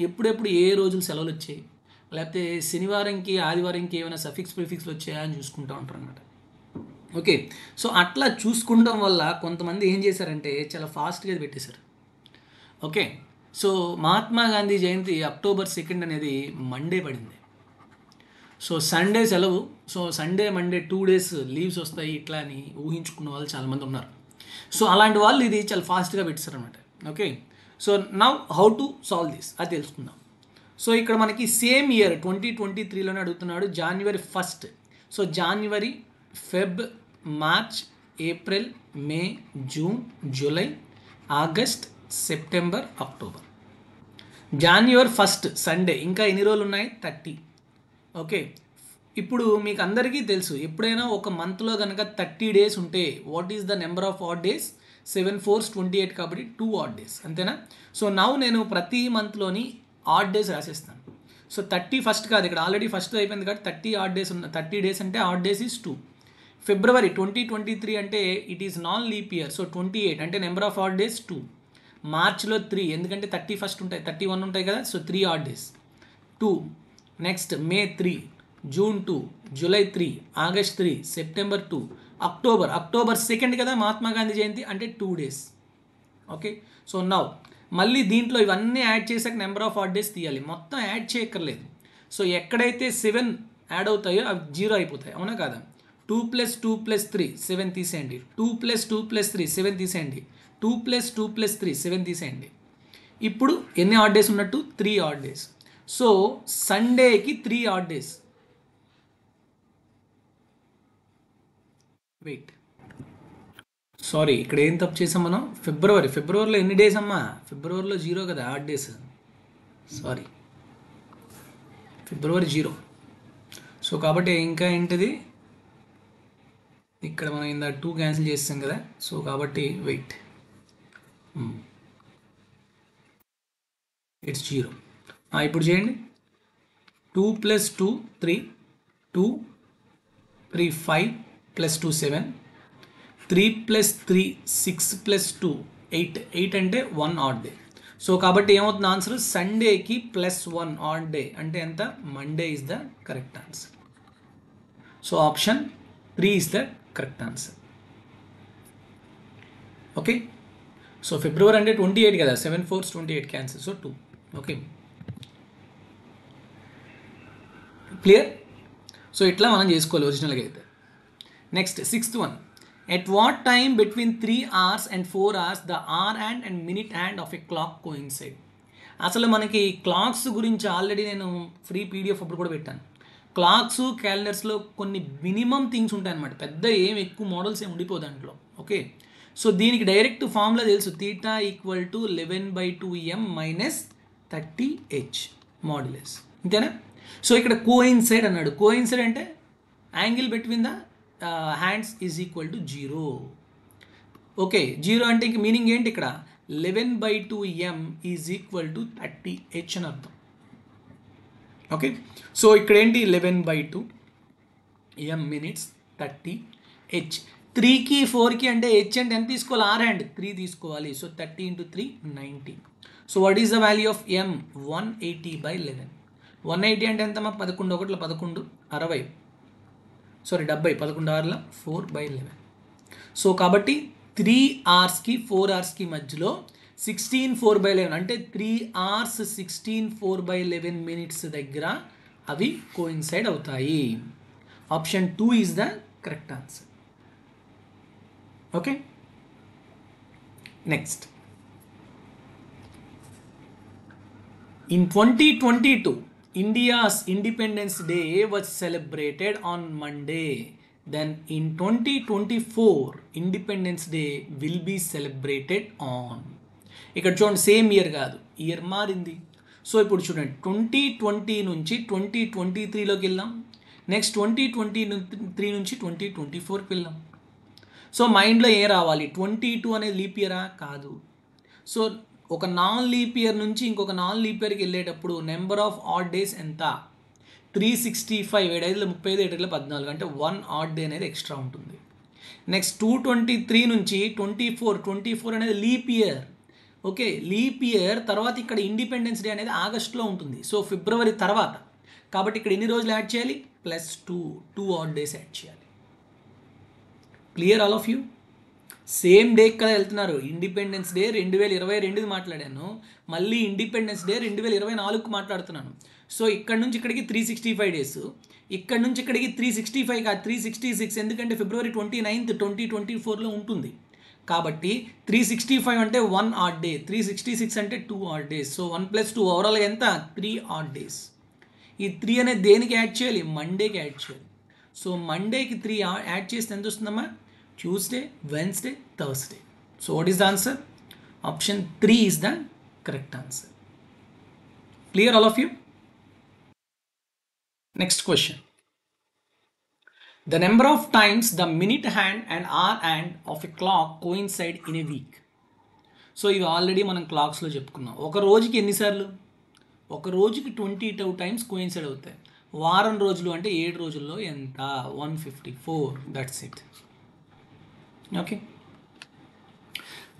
ఎప్పుడెప్పుడు ఏ రోజులు సెలవులు వచ్చాయి, లేకపోతే శనివారంకి ఆదివారంకి ఏమైనా సఫిక్స్ ప్రిఫిక్స్లు వచ్చాయా అని చూసుకుంటూ ఉంటారు అనమాట. ఓకే, సో అట్లా చూసుకుంటాం వల్ల కొంతమంది ఏం చేశారంటే చాలా ఫాస్ట్గా పెట్టేశారు. Okay, so Mahatma Gandhi Jayanti October 2nd అనేది మండే పడింది. సో సండే సెలవు. So Sunday Monday 2 days leaves వస్తాయి ఇట్లా అని ఊహించుకున్న వాళ్ళు చాలామంది ఉన్నారు. సో అలాంటి వాళ్ళు ఇది చాలా ఫాస్ట్గా పెట్టారు అనమాట. Okay, so now how to solve this అది తెలుసుకుందాం. సో ఇక్కడ మనకి సేమ్ ఇయర్ 2023లోనే అడుగుతున్నాడు. January 1st. So January, Feb, March, April, May, June, July, August, September, October. January 1st Sunday, ఇంకా ఎన్ని రోజులు ఉన్నాయి? 30. ఓకే, ఇప్పుడు మీకు అందరికీ తెలుసు ఎప్పుడైనా ఒక మంత్లో కనుక 30 days ఉంటే what is the number of odd days? 7 4s 28 కాబట్టి 2 odd days. అంతేనా? సో నౌ నేను ప్రతి మంత్లోని ఆడ్ డేస్ రాసేస్తాను. సో 31st కాదు, ఇక్కడ ఆల్రెడీ ఫస్ట్ అయిపోయింది కాబట్టి 30 odd days 30 days అంటే ఆడ్ డేస్ ఈజ్ 2. February 2023 అంటే it is non leap year. So 28 అంటే నెంబర్ ఆఫ్ ఆడ్ డేస్ 2. మార్చ్లో 3 ఎందుకంటే 31st ఉంటాయి, 31 ఉంటాయి కదా, సో 3 odd days 2. నెక్స్ట్ మే 3, June 2, July 3, August 3, September 2, October 2nd కదా మహాత్మా గాంధీ జయంతి అంటే 2 days. ఓకే, సో నౌ మళ్ళీ దీంట్లో ఇవన్నీ యాడ్ చేసాక నెంబర్ ఆఫ్ ఆడ్ డేస్ తీయాలి. మొత్తం యాడ్ చేయక్కర్లేదు. సో ఎక్కడైతే 7 యాడ్ అవుతాయో అవి 0 అయిపోతాయి. అవునా కాదా? 2 + 2 + 3 7 తీసేయండి. 2 + 2 + 3 7 తీసేయండి. 2 + 2 + 3 7 తీసేయండి. ఇప్పుడు ఎన్ని ఆడ్ డేస్ ఉన్నట్టు? 3 odd days. సో సండేకి 3 odd days. వెయిట్, సారీ ఇక్కడ ఏం తప్పు చేసాం మనం? ఫిబ్రవరిలో ఎన్ని డేస్ అమ్మా? ఫిబ్రవరిలో 0 కదా, ఆడ్ డేస్. సారీ, ఫిబ్రవరి 0. సో కాబట్టి ఇంకా ఏంటిది, ఇక్కడ మనం ఇందా 2 క్యాన్సిల్ చేస్తాం కదా. సో కాబట్టి వెయిట్, ఇట్స్ 0. ఇప్పుడు చేయండి. 2 + 2 3, 2 3 5 + 2 7, 3 + 3 6 + 2 8. 8 అంటే 1 ఆడ్ డే. సో కాబట్టి ఏమవుతుంది ఆన్సర్? సండేకి +1 ఆడ్ డే అంటే ఎంత? Monday is the correct answer. So option 3 is the correct answer. Okay, so ఫిబ్రవరి అంటే 28 కదా, 7 4 28 cancel. So 2. Okay, clear? So ఇట్లా మనం చేసుకోవాలి ఒరిజినల్గా అయితే. Next 6th one. At what time between 3 hours and 4 hours the hour hand and minute hand of a clock coincide? అసలు మనకి క్లాక్స్ గురించి ఆల్రెడీ నేను ఫ్రీ పీడిఎఫ్ అప్పుడు కూడా పెట్టాను. క్లాక్స్ క్యాలెండర్స్లో కొన్ని మినిమం థింగ్స్ ఉంటాయి అన్నమాట, పెద్ద ఏం ఎక్కువ మోడల్స్ ఏమి ఉండిపో దాంట్లో. ఓకే, సో దీనికి డైరెక్ట్ ఫార్ములా తెలుసు, θ = 11/2m - 30h మాడ్యులస్, అంతేనా? సో ఇక్కడ కోయిన్సైడ్ అన్నాడు. కోయిన్సైడ్ అంటే angle between the hands is equal to 0. Okay, 0 అంటే ఇంక మీనింగ్ ఏంటి? ఇక్కడ 11/2m is equal to 30h అని అర్థం. ఓకే, సో ఇక్కడ ఏంటి 11/2m మినిట్స్ 30h. 3కి 4కి అంటే h అంటే ఎంత తీసుకోవాలి? R హ్యాండ్ 3 తీసుకోవాలి. So 30 × 3 90. So what is the value of m? 180/11. 180 అంటే ఎంతమ్మా? 11 1 11 60, సారీ 70, 11 6 4/11. సో కాబట్టి 3 అవర్స్కి 4 అవర్స్కి మధ్యలో 16 4/11 అంటే 3 hours 16 4/11 మినిట్స్ దగ్గర అవి కోయిన్సైడ్ అవుతాయి. Option 2 is the correct answer. Okay, next. In 2022, India's Independence Day was celebrated on Monday. Then in 2024, Independence Day will be celebrated on. ఇక్కడ చూడండి, సేమ్ ఇయర్ కాదు, ఇయర్ మారింది. సో ఇప్పుడు చూడండి, 2020 నుంచి 2023లోకి వెళ్ళాం. నెక్స్ట్ 2023 నుంచి 2024కి వెళ్ళాం. సో మైండ్లో ఏ రావాలి? 22 అనేది లీప్ ఇయరా? కాదు. సో ఒక నాన్ లీప్ ఇయర్ నుంచి ఇంకొక నాన్ లీప్ ఇయర్కి వెళ్ళేటప్పుడు నెంబర్ ఆఫ్ ఆడ్ డేస్ ఎంత? 365. 7 5 35, 7 5 14 అంటే 1 ఆడ్ డే అనేది ఎక్స్ట్రా ఉంటుంది. నెక్స్ట్ 223 నుంచి 24 అనేది leap year. Okay, leap year తర్వాత ఇక్కడ ఇండిపెండెన్స్ డే అనేది ఆగస్ట్లో ఉంటుంది. సో ఫిబ్రవరి తర్వాత, కాబట్టి ఇక్కడ ఎన్ని రోజులు యాడ్ చేయాలి? +2 ఆడ్ డేస్ యాడ్ చేయాలి. Clear all of you? Same డేకి కదా వెళ్తున్నారు. ఇండిపెండెన్స్ డే 2022 మాట్లాడాను, మళ్ళీ ఇండిపెండెన్స్ డే 2024 మాట్లాడుతున్నాను. సో ఇక్కడ నుంచి ఇక్కడికి 365 డేస్, ఇక్కడ నుంచి ఇక్కడికి 365 కాదు 366, ఎందుకంటే ఫిబ్రవరి 29th 2024లో ఉంటుంది. కాబట్టి 365 అంటే 1 ఆడ్ డే, 366 అంటే 2 ఆడ్ డేస్. సో 1 + 2 ఓవరాల్గా ఎంత? 3 ఆడ్ డేస్. ఈ 3 అనేది దేనికి యాడ్ చేయాలి? మండేకి యాడ్ చేయాలి. సో మండేకి 3 యాడ్ చేస్తే ఎంత వస్తుందమ్మా? Tuesday, Wednesday, Thursday. So what is the answer? Option 3 is the correct answer. Clear all of you? Next question. The number of times the minute hand and hour hand of a clock coincide in a week. So ఇవి already మనం క్లాక్స్లో చెప్పుకున్నాం. ఒక రోజుకి ఎన్నిసార్లు? ఒక రోజుకి 22 times coincide అవుతాయి. వారం రోజులు అంటే 7 రోజుల్లో ఎంత? 154. That's it. Okay.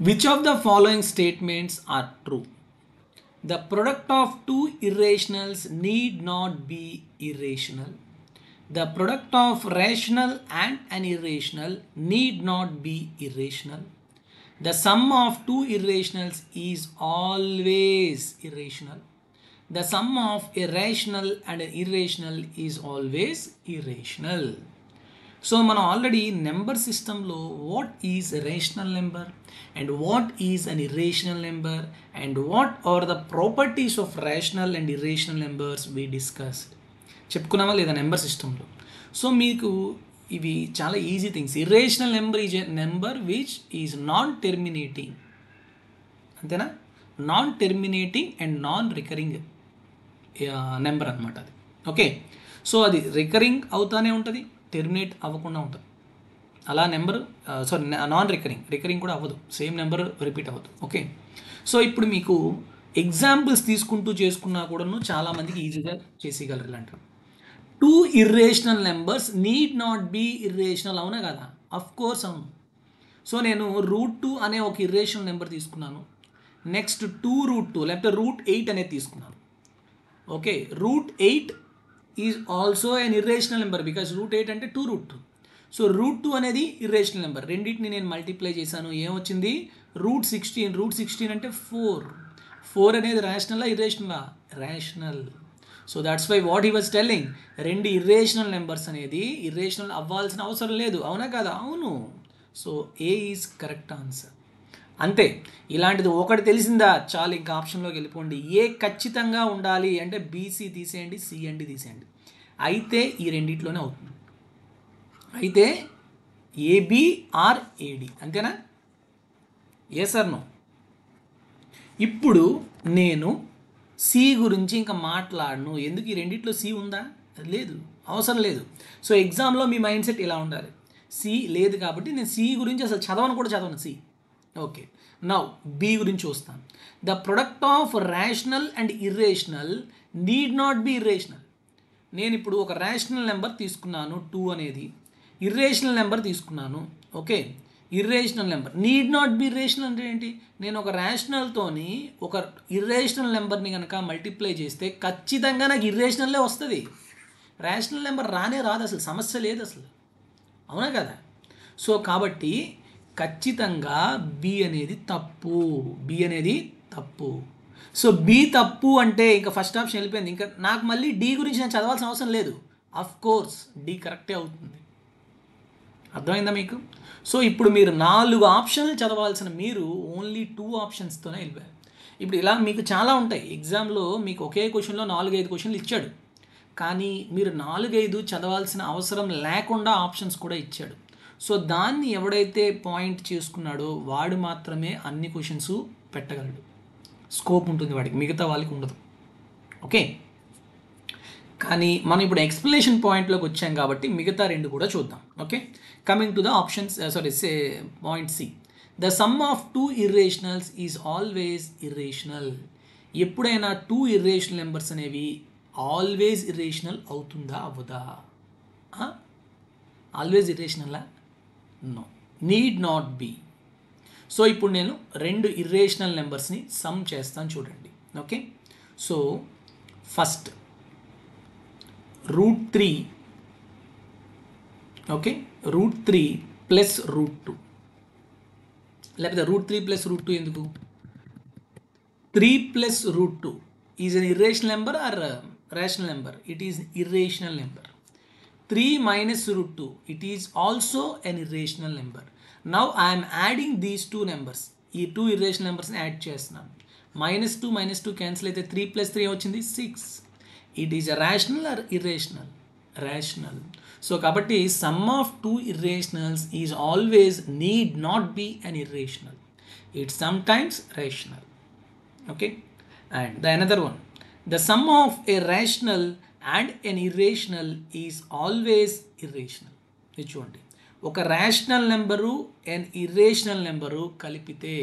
Which of the following statements are true? The product of two irrationals need not be irrational. The product of rational and an irrational need not be irrational. The sum of two irrationals is always irrational. The sum of a rational and an irrational is always irrational. So మనం already number సిస్టంలో what is rational number and what is an irrational number and what are the properties of rational and irrational numbers we discussed చెప్పుకున్నామా లేదా number సిస్టంలో. So మీకు ఇవి చాలా easy things. Irrational number is a number which is non terminating, అంతేనా? Non terminating and non recurring number అనమాట అది. Okay, so అది రికరింగ్ అవుతానే ఉంటుంది, టెర్మినేట్ అవ్వకుండా ఉంటుంది. అలా నెంబర్ నాన్ రికరింగ్ కూడా అవ్వదు, సేమ్ నెంబర్ రిపీట్ అవ్వదు. ఓకే, సో ఇప్పుడు మీకు ఎగ్జాంపుల్స్ తీసుకుంటూ చేసుకున్నా కూడాను చాలామందికి ఈజీగా చేసేయగలరు ఇలాంటివి. 2 irrational numbers need not be irrational, అవునా కదా? అఫ్ కోర్స్ అవును. సో నేను √2 అనే ఒక ఇర్రేషనల్ నెంబర్ తీసుకున్నాను, నెక్స్ట్ 2√2 లేకపోతే √8 అనేది తీసుకున్నాను. Okay, √8 is also an irrational number because √8 అంటే 2√2. సో √2 అనేది ఇర్రేషనల్ నెంబర్. రెండింటిని నేను మల్టిప్లై చేశాను, ఏమొచ్చింది? √16. √16 అంటే 4 అనేది రేషనలా ఇర్రేషనలా? Rational. So that's why what he was telling, 2 irrational numbers అనేది ఇర్రేషనల్ అవ్వాల్సిన అవసరం లేదు, అవునా కదా? అవును. So A is correct answer. అంతే, ఇలాంటిది ఒకటి తెలిసిందా చాలు, ఇంకా ఆప్షన్లోకి వెళ్ళిపోండి. ఏ ఖచ్చితంగా ఉండాలి అంటే బీసీ తీసేయండి, సిఎండి తీసేయండి, అయితే ఈ రెండిట్లోనే అవుతుంది. అయితే ఏబి ఆర్ ఏడి, అంతేనా? Yes or no? ఇప్పుడు నేను సి గురించి ఇంకా మాట్లాడను, ఎందుకు? ఈ రెండిట్లో సి ఉందా? లేదు, అవసరం లేదు. సో ఎగ్జామ్లో మీ మైండ్ సెట్ ఇలా ఉండాలి, సి లేదు కాబట్టి నేను సి గురించి అసలు చదవను సి. ఓకే, నౌ బి గురించి చూస్తాను. The product of rational and irrational need not be irrational. నేను ఇప్పుడు ఒక రేషనల్ నెంబర్ తీసుకున్నాను 2 అనేది, ఇర్రేషనల్ నెంబర్ తీసుకున్నాను. Okay, irrational number need not be irrational అంటే ఏంటి? నేను ఒక రేషనల్తోని ఒక ఇర్రేషనల్ నెంబర్ని కనుక మల్టిప్లై చేస్తే ఖచ్చితంగా నాకు ఇర్రేషనల్లే వస్తుంది, రేషనల్ నెంబర్ రాదు, అసలు సమస్య లేదు అసలు, అవునా కదా? సో కాబట్టి ఖచ్చితంగా బి అనేది తప్పు. సో బి తప్పు అంటే ఇంకా ఫస్ట్ ఆప్షన్ వెళ్ళిపోయింది, ఇంకా నాకు మళ్ళీ డి గురించి నేను చదవాల్సిన అవసరం లేదు. అఫ్ కోర్స్ డి కరెక్టే అవుతుంది. అర్థమైందా మీకు? సో ఇప్పుడు మీరు 4 ఆప్షన్లు చదవాల్సిన మీరు ఓన్లీ 2 ఆప్షన్స్తోనే వెళ్ళిపోయారు. ఇప్పుడు ఇలా మీకు చాలా ఉంటాయి ఎగ్జామ్లో, మీకు ఒకే క్వశ్చన్లో 4-5 క్వశ్చన్లు ఇచ్చాడు, కానీ మీరు 4-5 చదవాల్సిన అవసరం లేకుండా ఆప్షన్స్ కూడా ఇచ్చాడు. సో దాన్ని ఎవడైతే పాయింట్ చేసుకున్నాడో వాడు మాత్రమే అన్ని క్వశ్చన్స్ పెట్టగలడు, స్కోప్ ఉంటుంది వాడికి, మిగతా వాళ్ళకి ఉండదు. ఓకే, కానీ మనం ఇప్పుడు ఎక్స్ప్లెనేషన్ పాయింట్లోకి వచ్చాం కాబట్టి మిగతా 2 కూడా చూద్దాం. Okay, coming to the options, point C. The sum of 2 irrationals is always irrational. ఎప్పుడైనా 2 ఇర్రేషనల్ నెంబర్స్ అనేవి ఆల్వేస్ ఇర్రేషనల్ అవుతుందా అవ్వదా? ఆల్వేస్ ఇర్రేషనలా? No, need not be. So ఇప్పుడు నేను 2 ఇర్రేషనల్ నెంబర్స్ని సమ్ చేస్తాను చూడండి. Okay, so first √3, okay, √3 plus √2, లేకపోతే √3 ప్లస్ √2 ఎందుకు? 3 plus √2 is an irrational number or rational number? It is irrational number. 3 minus √2 it is also an irrational number. Now I am adding these 2 numbers. ఈ 2 irrational numbers ని add చేస్తున్నాను. -2 cancel అయితే 3 + 3 వచ్చింది 6. It is rational or irrational? Rational. So కాబట్టి sum of 2 irrationals is always need not be an irrational, it sometimes rational. Okay, and the another one, the sum of a rational and an irrational is always irrational. ఇది చూడండి, ఒక rational number and irrational number కలిపితే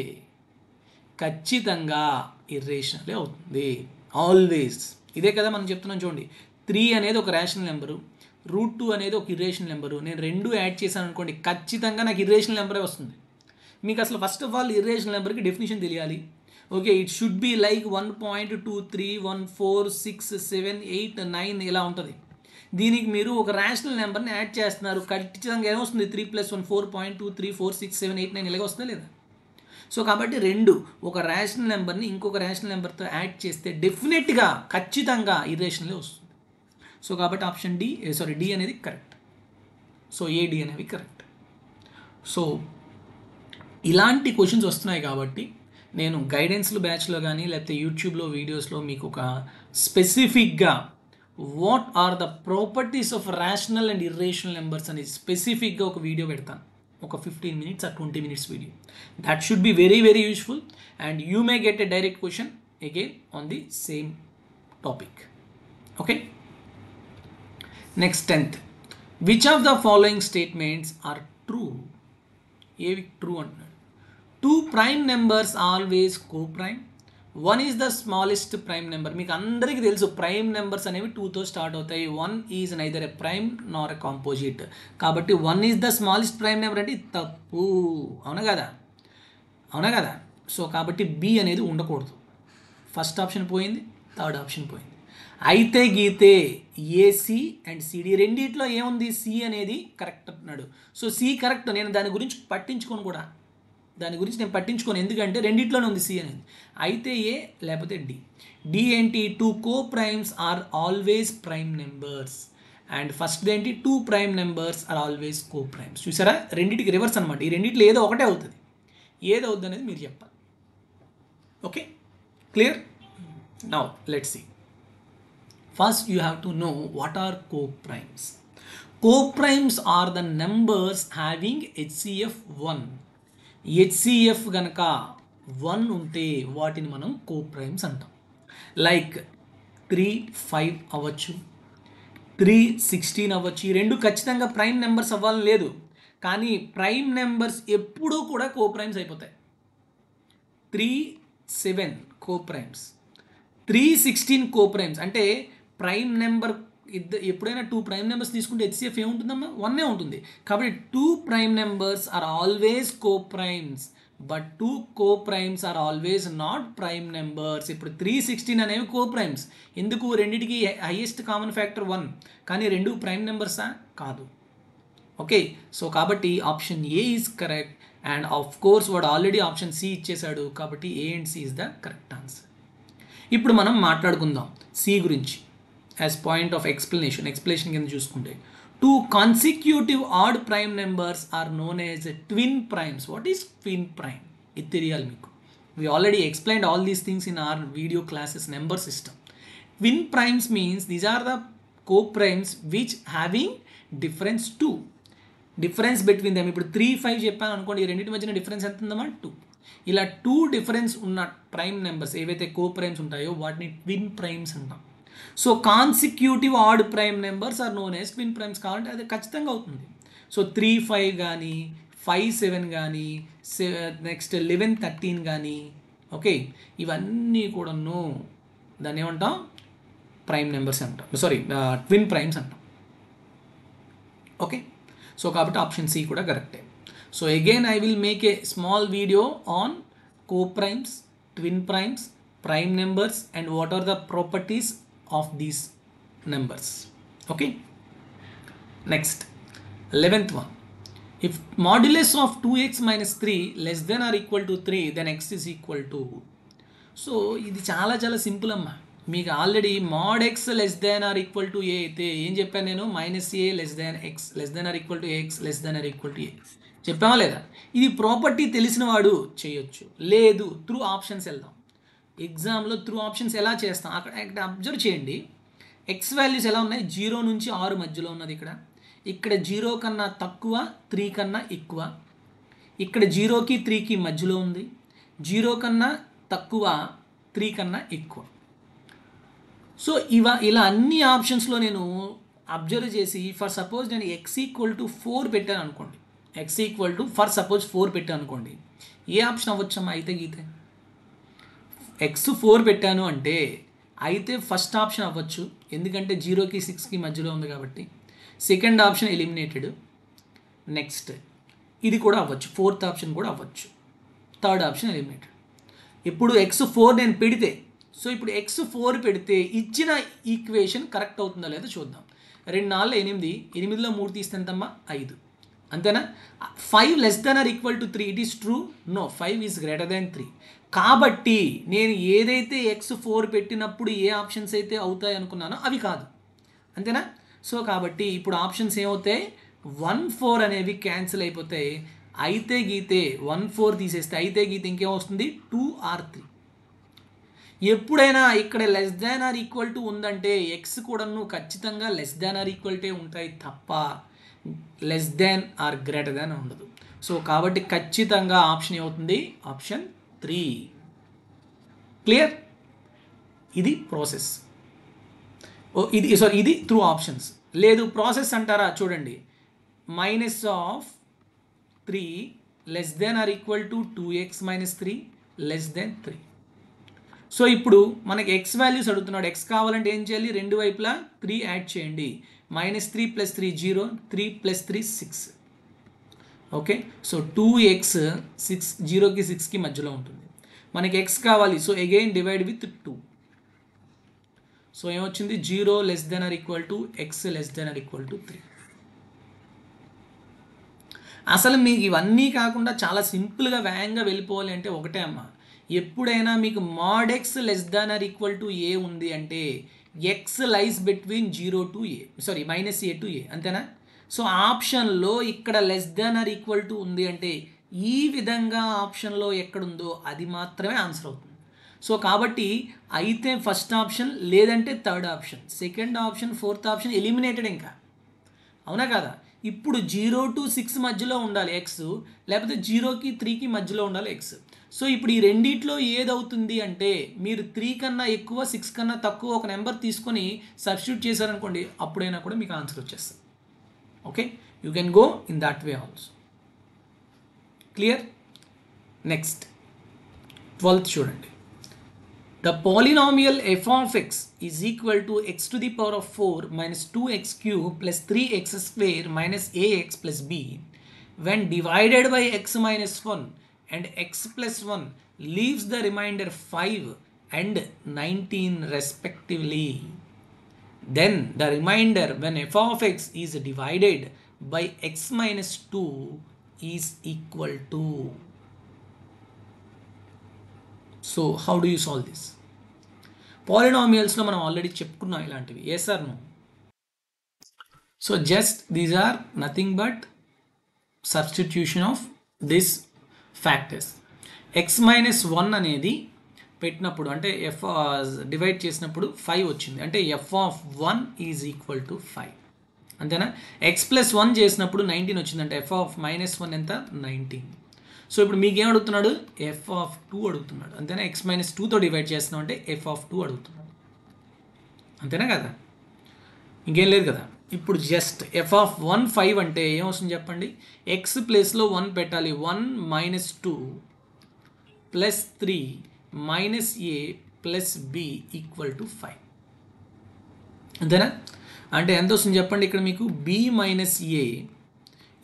ఖచ్చితంగా ఇర్రేషనలే అవుతుంది, always. ఇదే కదా మనం చెప్తున్నాం చూడండి. 3 అనేది ఒక రేషనల్ నెంబరు, √2 అనేది ఒక ఇర్రేషనల్ నెంబరు. నేను 2 యాడ్ చేశాను అనుకోండి, ఖచ్చితంగా నాకు ఇర్రేషనల్ నెంబరే వస్తుంది. మీకు అసలు ఫస్ట్ ఆఫ్ ఆల్ ఇర్రేషనల్ నెంబర్కి డెఫినేషన్ తెలియాలి. Okay, it should be like 1.23 1 4 6 7 8 9 ఇలా ఉంటుంది. దీనికి మీరు ఒక రేషనల్ నెంబర్ని యాడ్ చేస్తున్నారు, ఖచ్చితంగా ఏమొస్తుంది? 3 + 1 4.23 4 6 7 8 9 ఇలాగ వస్తుందా లేదా? సో కాబట్టి 2 ఒక రేషనల్ నెంబర్ని ఇంకొక రేషనల్ నెంబర్తో యాడ్ చేస్తే డెఫినెట్గా ఖచ్చితంగా ఇర్రేషనలే వస్తుంది. సో కాబట్టి ఆప్షన్ డి అనేది కరెక్ట్. సో ఏడి అనేవి కరెక్ట్. సో ఇలాంటి క్వశ్చన్స్ వస్తున్నాయి కాబట్టి నేను గైడెన్స్లు బ్యాచ్లో కానీ లేకపోతే యూట్యూబ్లో వీడియోస్లో మీకు ఒక స్పెసిఫిక్గా what are the properties of rational and irrational numbers అని స్పెసిఫిక్గా ఒక వీడియో పెడతాను, ఒక 15 minutes or 20 minutes video. That should be very very useful, and you may get a direct question again on the same topic. Okay, next 10th, which of the following statements are true? ఏవి true అంటున్నాడు. 2 prime numbers always co-prime. 1 is the smallest prime number. మీకు అందరికీ తెలుసు prime numbers అనేవి 2తో start అవుతాయి. 1 is neither a prime Nar a composite. కాబట్టి 1 is the smallest prime number అంటే తప్పు. అవునా కదా, అవునా కదా. సో కాబట్టి బి అనేది ఉండకూడదు. ఫస్ట్ ఆప్షన్ పోయింది, థర్డ్ ఆప్షన్ పోయింది. అయితే గీతే ఏసి అండ్ సిడి రెండిట్లో ఏముంది, సి అనేది కరెక్ట్ అంటున్నాడు. సో సి కరెక్ట్, నేను దాని గురించి పట్టించుకోను కూడా, దాని గురించి నేను పట్టించుకోను, ఎందుకంటే రెండిట్లోనే ఉంది సి అనేది. అయితే ఏ లేకపోతే డి. డి ఏంటి, 2 co-primes are always prime numbers. And first ఏంటి, 2 prime numbers are always co-primes. చూసారా, రెండింటికి రివర్స్ అనమాట. ఈ రెండిట్లో ఏదో ఒకటే అవుతుంది, ఏది అవుతుంది అనేది మీరు చెప్పాలి. Okay, clear. Now let's see. First you have to know what are co-primes. Co-primes are the numbers having HCF 1. HCF కనుక 1 ఉంటే వాటిని మనం co-primes అంటాం. లైక్ 3, 5 అవ్వచ్చు, 3, 16 అవ్వచ్చు. ఈ రెండు ఖచ్చితంగా ప్రైమ్ నెంబర్స్ అవ్వాలని లేదు, కానీ ప్రైమ్ నెంబర్స్ ఎప్పుడూ కూడా co-primes అయిపోతాయి. 3, 7 co-primes, 3, 16 co-primes. అంటే ప్రైమ్ నెంబర్ ఎప్పుడైనా 2 ప్రైమ్ నెంబర్స్ తీసుకుంటే HCF ఏముంటుందమ్మా, 1 ఉంటుంది. కాబట్టి 2 prime numbers are always co-primes, but 2 co-primes are always not prime numbers. ఇప్పుడు 3, 16 అనేవి co-primes. ఎందుకు, రెండింటికి హైయెస్ట్ కామన్ ఫ్యాక్టర్ 1, కానీ రెండు ప్రైమ్ నెంబర్సా కాదు. ఓకే, సో కాబట్టి option A is correct. And of course వాడు ఆల్రెడీ ఆప్షన్ సి ఇచ్చేశాడు, కాబట్టి A and C is the correct answer. ఇప్పుడు మనం మాట్లాడుకుందాం సి గురించి యాజ్ పాయింట్ ఆఫ్ ఎక్స్ప్లెనేషన్ కింద చూసుకుంటే. 2 consecutive odd prime numbers are known as twin primes. What is twin prime? ఇది తెలియాలి మీకు. We already explained all these things in our video classes number system. Twin primes means these are the co-primes which having difference 2. Difference between them. ఇప్పుడు 3, 5 చెప్పాను అనుకోండి, ఈ రెండింటి మధ్యన difference ఎంత ఉందమ్మా, 2. ఇలా 2 డిఫరెన్స్ ఉన్న ప్రైమ్ నెంబర్స్ ఏవైతే co-primes ఉంటాయో వాటిని ట్విన్ ప్రైమ్స్ అంటాం. So consecutive odd prime numbers are known as twin primes. కావాలంటే అది ఖచ్చితంగా అవుతుంది. సో 3, 5 కానీ 5, 7 కానీ నెక్స్ట్ 11, 13 కానీ, ఓకే, ఇవన్నీ కూడాను దాన్ని ఏమంటాం, ప్రైమ్ నెంబర్స్ అంటాం, సారీ ట్విన్ ప్రైమ్స్ అంటాం. ఓకే, సో కాబట్టి ఆప్షన్ సి కూడా కరెక్టే. So again I will make a small video on co-primes, twin primes, prime numbers, and what are the properties of these numbers. Okay, next 11th one. If modulus of 2x minus 3 less than or equal to 3, then x is equal to. So ఇది చాలా చాలా simple అమ్మా. మీకు already mod x less than or equal to a అయితే ఏం చెప్పాను నేను, -a less than x less than or equal to X less than or equal to a చెప్పామా లేదా. ఇది ప్రాపర్టీ తెలిసిన వాడు చేయొచ్చు, లేదు త్రూ ఆప్షన్స్ వెళ్దాం. ఎగ్జామ్లో త్రూ ఆప్షన్స్ ఎలా చేస్తాం, అక్కడ అబ్జర్వ్ చేయండి. ఎక్స్ వాల్యూస్ ఎలా ఉన్నాయి, 0 నుంచి 6 మధ్యలో ఉన్నది. ఇక్కడ 0 కన్నా తక్కువ, 3 కన్నా ఎక్కువ. ఇక్కడ 0కి 3కి మధ్యలో ఉంది. 0 కన్నా తక్కువ, 3 కన్నా ఎక్కువ. సో ఇలా అన్ని ఆప్షన్స్లో నేను అబ్జర్వ్ చేసి ఫర్ సపోజ్ నేను x ఈక్వల్ టు 4 పెట్టాను అనుకోండి, x equal to for suppose 4 పెట్టాను అనుకోండి, ఏ ఆప్షన్ అవ్వచ్చమ్మా అయితే గీతే. x 4 పెట్టాను అంటే అయితే ఫస్ట్ ఆప్షన్ అవ్వచ్చు, ఎందుకంటే 0కి 6కి మధ్యలో ఉంది కాబట్టి. Second option eliminated. నెక్స్ట్ ఇది కూడా అవ్వచ్చు, ఫోర్త్ ఆప్షన్ కూడా అవ్వచ్చు. Third option eliminated. ఇప్పుడు x4 నేను పెడితే, సో ఇప్పుడు x4 పెడితే ఇచ్చిన ఈక్వేషన్ కరెక్ట్ అవుతుందా లేదా చూద్దాం. 2 4 8, 8లో 3 తీస్తే ఎంతమ్మా, 5. అంతేనా. 5 less than or equal to 3, it is true, no 5 is greater than 3. కాబట్టి నేను ఏదైతే x4 పెట్టినప్పుడు ఏ ఆప్షన్స్ అయితే అవుతాయి అనుకున్నానో అవి కాదు, అంతేనా. సో కాబట్టి ఇప్పుడు ఆప్షన్స్ ఏమవుతాయి, 1 4 అనేవి క్యాన్సిల్ అయిపోతాయి. అయితే గీతే 1 4 తీసేస్తే అయితే గీతే ఇంకేమొస్తుంది, 2 or 3. ఎప్పుడైనా ఇక్కడ less than or equal to ఉందంటే ఎక్స్ కూడాను ఖచ్చితంగా లెస్ దాన్ ఆర్ ఈక్వల్టే ఉంటాయి తప్ప less than or greater than ఉండదు. సో కాబట్టి ఖచ్చితంగా ఆప్షన్ ఏమవుతుంది? ఆప్షన్ 3. క్లియర్? ఇది ప్రాసెస్. ఇది త్రూ ఆప్షన్స్. లేదు ప్రాసెస్ అంటారా? చూడండి, -3 less than or equal to 2x - 3 less than 3. So ఇప్పుడు మనకి ఎక్స్ వాల్యూస్ అడుగుతున్నాడు. ఎక్స్ కావాలంటే ఏం చేయాలి? రెండు వైపులా 3 యాడ్ చేయండి. -3 + 3 0, 3 + 3 6. ఓకే, సో 2x 6 0కి 6కి మధ్యలో ఉంటుంది. మనకి ఎక్స్ కావాలి, so again divide with 2. So ఏమొచ్చింది? 0 less than or equal to X less than or equal to 3. అసలు మీకు ఇవన్నీ కాకుండా చాలా సింపుల్గా వేగంగా వెళ్ళిపోవాలి అంటే ఒకటే అమ్మ, ఎప్పుడైనా మీకు mod x less than or equal to a ఉంది అంటే x lies between 0 to a, sorry -a to a, అంతేనా? సో ఆప్షన్లో ఇక్కడ less than or equal to ఉంది అంటే ఈ విధంగా ఆప్షన్లో ఎక్కడుందో అది మాత్రమే ఆన్సర్ అవుతుంది. సో కాబట్టి అయితే ఫస్ట్ ఆప్షన్, లేదంటే third option, second option, fourth option eliminated ఇంకా. అవునా కదా? ఇప్పుడు 0 to 6 మధ్యలో ఉండాలి ఎక్స్, లేకపోతే 0కి 3కి మధ్యలో ఉండాలి ఎక్స్. సో ఇప్పుడు ఈ రెండిట్లో ఏదవుతుంది అంటే మీరు 3 కన్నా ఎక్కువ 6 కన్నా తక్కువ ఒక నెంబర్ తీసుకొని సబ్స్టిట్యూట్ చేశారనుకోండి, అప్పుడైనా కూడా మీకు ఆన్సర్ వచ్చేస్తుంది. Okay, you can go in that way also. Clear? Next 12th చూడండి. The polynomial f of x is equal to x to the power of 4 minus 2x cube plus 3x square minus ax plus b when divided by x minus 1 and x plus 1 leaves the remainder 5 and 19 respectively. Then the remainder when f of x is divided by x minus 2 is equal to. So how do you solve this? పాలినామియల్స్లో మనం already చెప్పుకున్నాం ఇలాంటివి. Yes or no? So just these are nothing but substitution of this factors. x-1 అనేది పెట్టినప్పుడు అంటే F divide చేసినప్పుడు 5 వచ్చింది అంటే f(1) ఈజ్ ఈక్వల్ టు 5, అంతేనా? x+1 చేసినప్పుడు 19 వచ్చింది అంటే f(-1) ఎంత? 19. సో ఇప్పుడు మీకేం అడుగుతున్నాడు? f(2) అడుగుతున్నాడు, అంతేనా? x-2తో డివైడ్ చేస్తున్నాం అంటే f(2) అడుగుతున్నాడు, అంతేనా కదా? ఇంకేం లేదు కదా. ఇప్పుడు జస్ట్ f(1) 5 అంటే ఏమవుతుంది చెప్పండి? x ప్లేస్లో 1 పెట్టాలి. 1 - 2 + 3 - a + b = 5, అంతేనా? అంటే ఎంత వస్తుంది చెప్పండి ఇక్కడ మీకు? b - a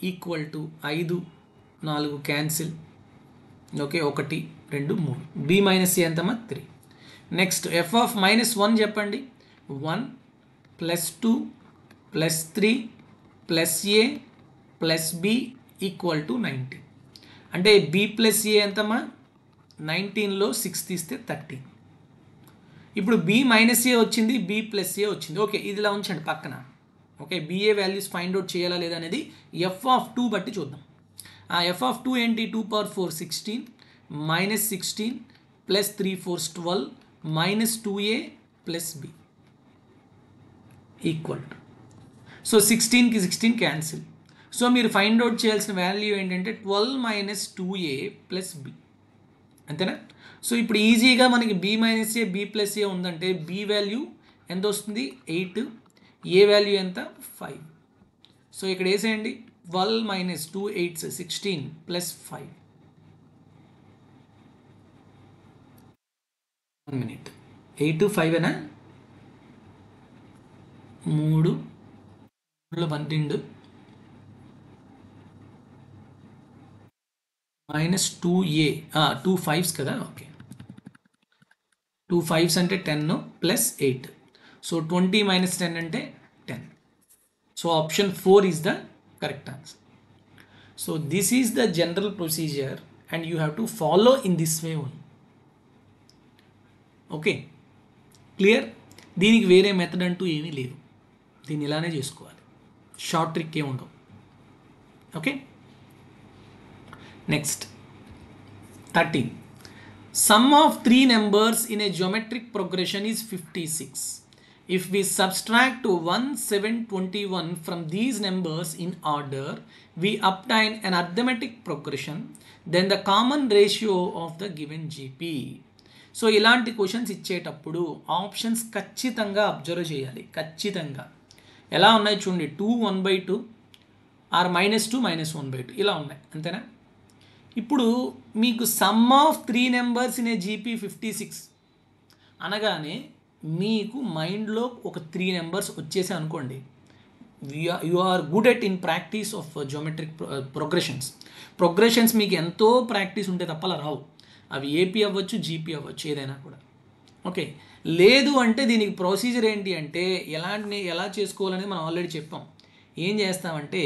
= 5, 4 cancel. Okay, 1 2 3. b - a ఎంతమ్మా? 3. నెక్స్ట్ f(-1) చెప్పండి. 1 + 2 + 3 + a + b = 19. అంటే b + a ఎంతమ్మా? 19లో 6 తీస్తే 13. ఇప్పుడు b - a వచ్చింది, b + a వచ్చింది. ఓకే, ఇది ఇలా ఉంచండి పక్కన. Okay, ba values find out చేయాలా లేదా అనేది f(2) బట్టి చూద్దాం. ఆ f(2) ఏంటి? 2^4 16 - 16 + 3^4 12 - 2a + b = సో 16కి 16 క్యాన్సిల్. సో మీరు ఫైండ్ అవుట్ చేయాల్సిన వాల్యూ ఏంటంటే 12 - 2a + b, అంతేనా? సో ఇప్పుడు ఈజీగా మనకి b - a b + a ఉందంటే b వాల్యూ ఎంత వస్తుంది? 8, a వాల్యూ ఎంత? 5. సో ఇక్కడ వేసేయండి. 12 - 2 8 16 + 5. 1 minute. 8 5 ఏనా? 3 12 -2a 2 5s కదా. ఓకే, 2 5s అంటే 10 + 8. సో 20 - 10 అంటే 10. So option 4 is the correct answer. So this is the general procedure and you have to follow in this way only. Okay, clear? దీనికి వేరే method అంటూ ఏమీ లేదు, దీన్ని ఇలానే చేసుకోవాలి. షార్ట్ ట్రిక్ ఏమి ఉండవు. Okay, next 13. Sum of three numbers in a geometric progression is 56. If we subtract 1, 7, 21 from these numbers in order, we obtain an arithmetic progression, then the common ratio of the given GP. So ఇలాంటి questions ఇచ్చేటప్పుడు options ఖచ్చితంగా observe చేయాలి. ఖచ్చితంగా ఎలా ఉన్నాయి చూడండి, 2 1/2 are -2 -1/2 ఇలా ఉన్నాయి, అంతేనా? ఇప్పుడు మీకు sum of three numbers in a GP 56 అనగానే మీకు మైండ్లో ఒక 3 నెంబర్స్ వచ్చేసి అనుకోండి, you are good at in practice of geometric progressions మీకు ఎంతో ప్రాక్టీస్ ఉంటే తప్ప అలా రావు. అవి ఏపీ అవ్వచ్చు, జీపీ అవ్వచ్చు, ఏదైనా కూడా. ఓకే, లేదు అంటే దీనికి ప్రొసీజర్ ఏంటి అంటే ఎలా చేసుకోవాలనేది మనం ఆల్రెడీ చెప్పాం. ఏం చేస్తామంటే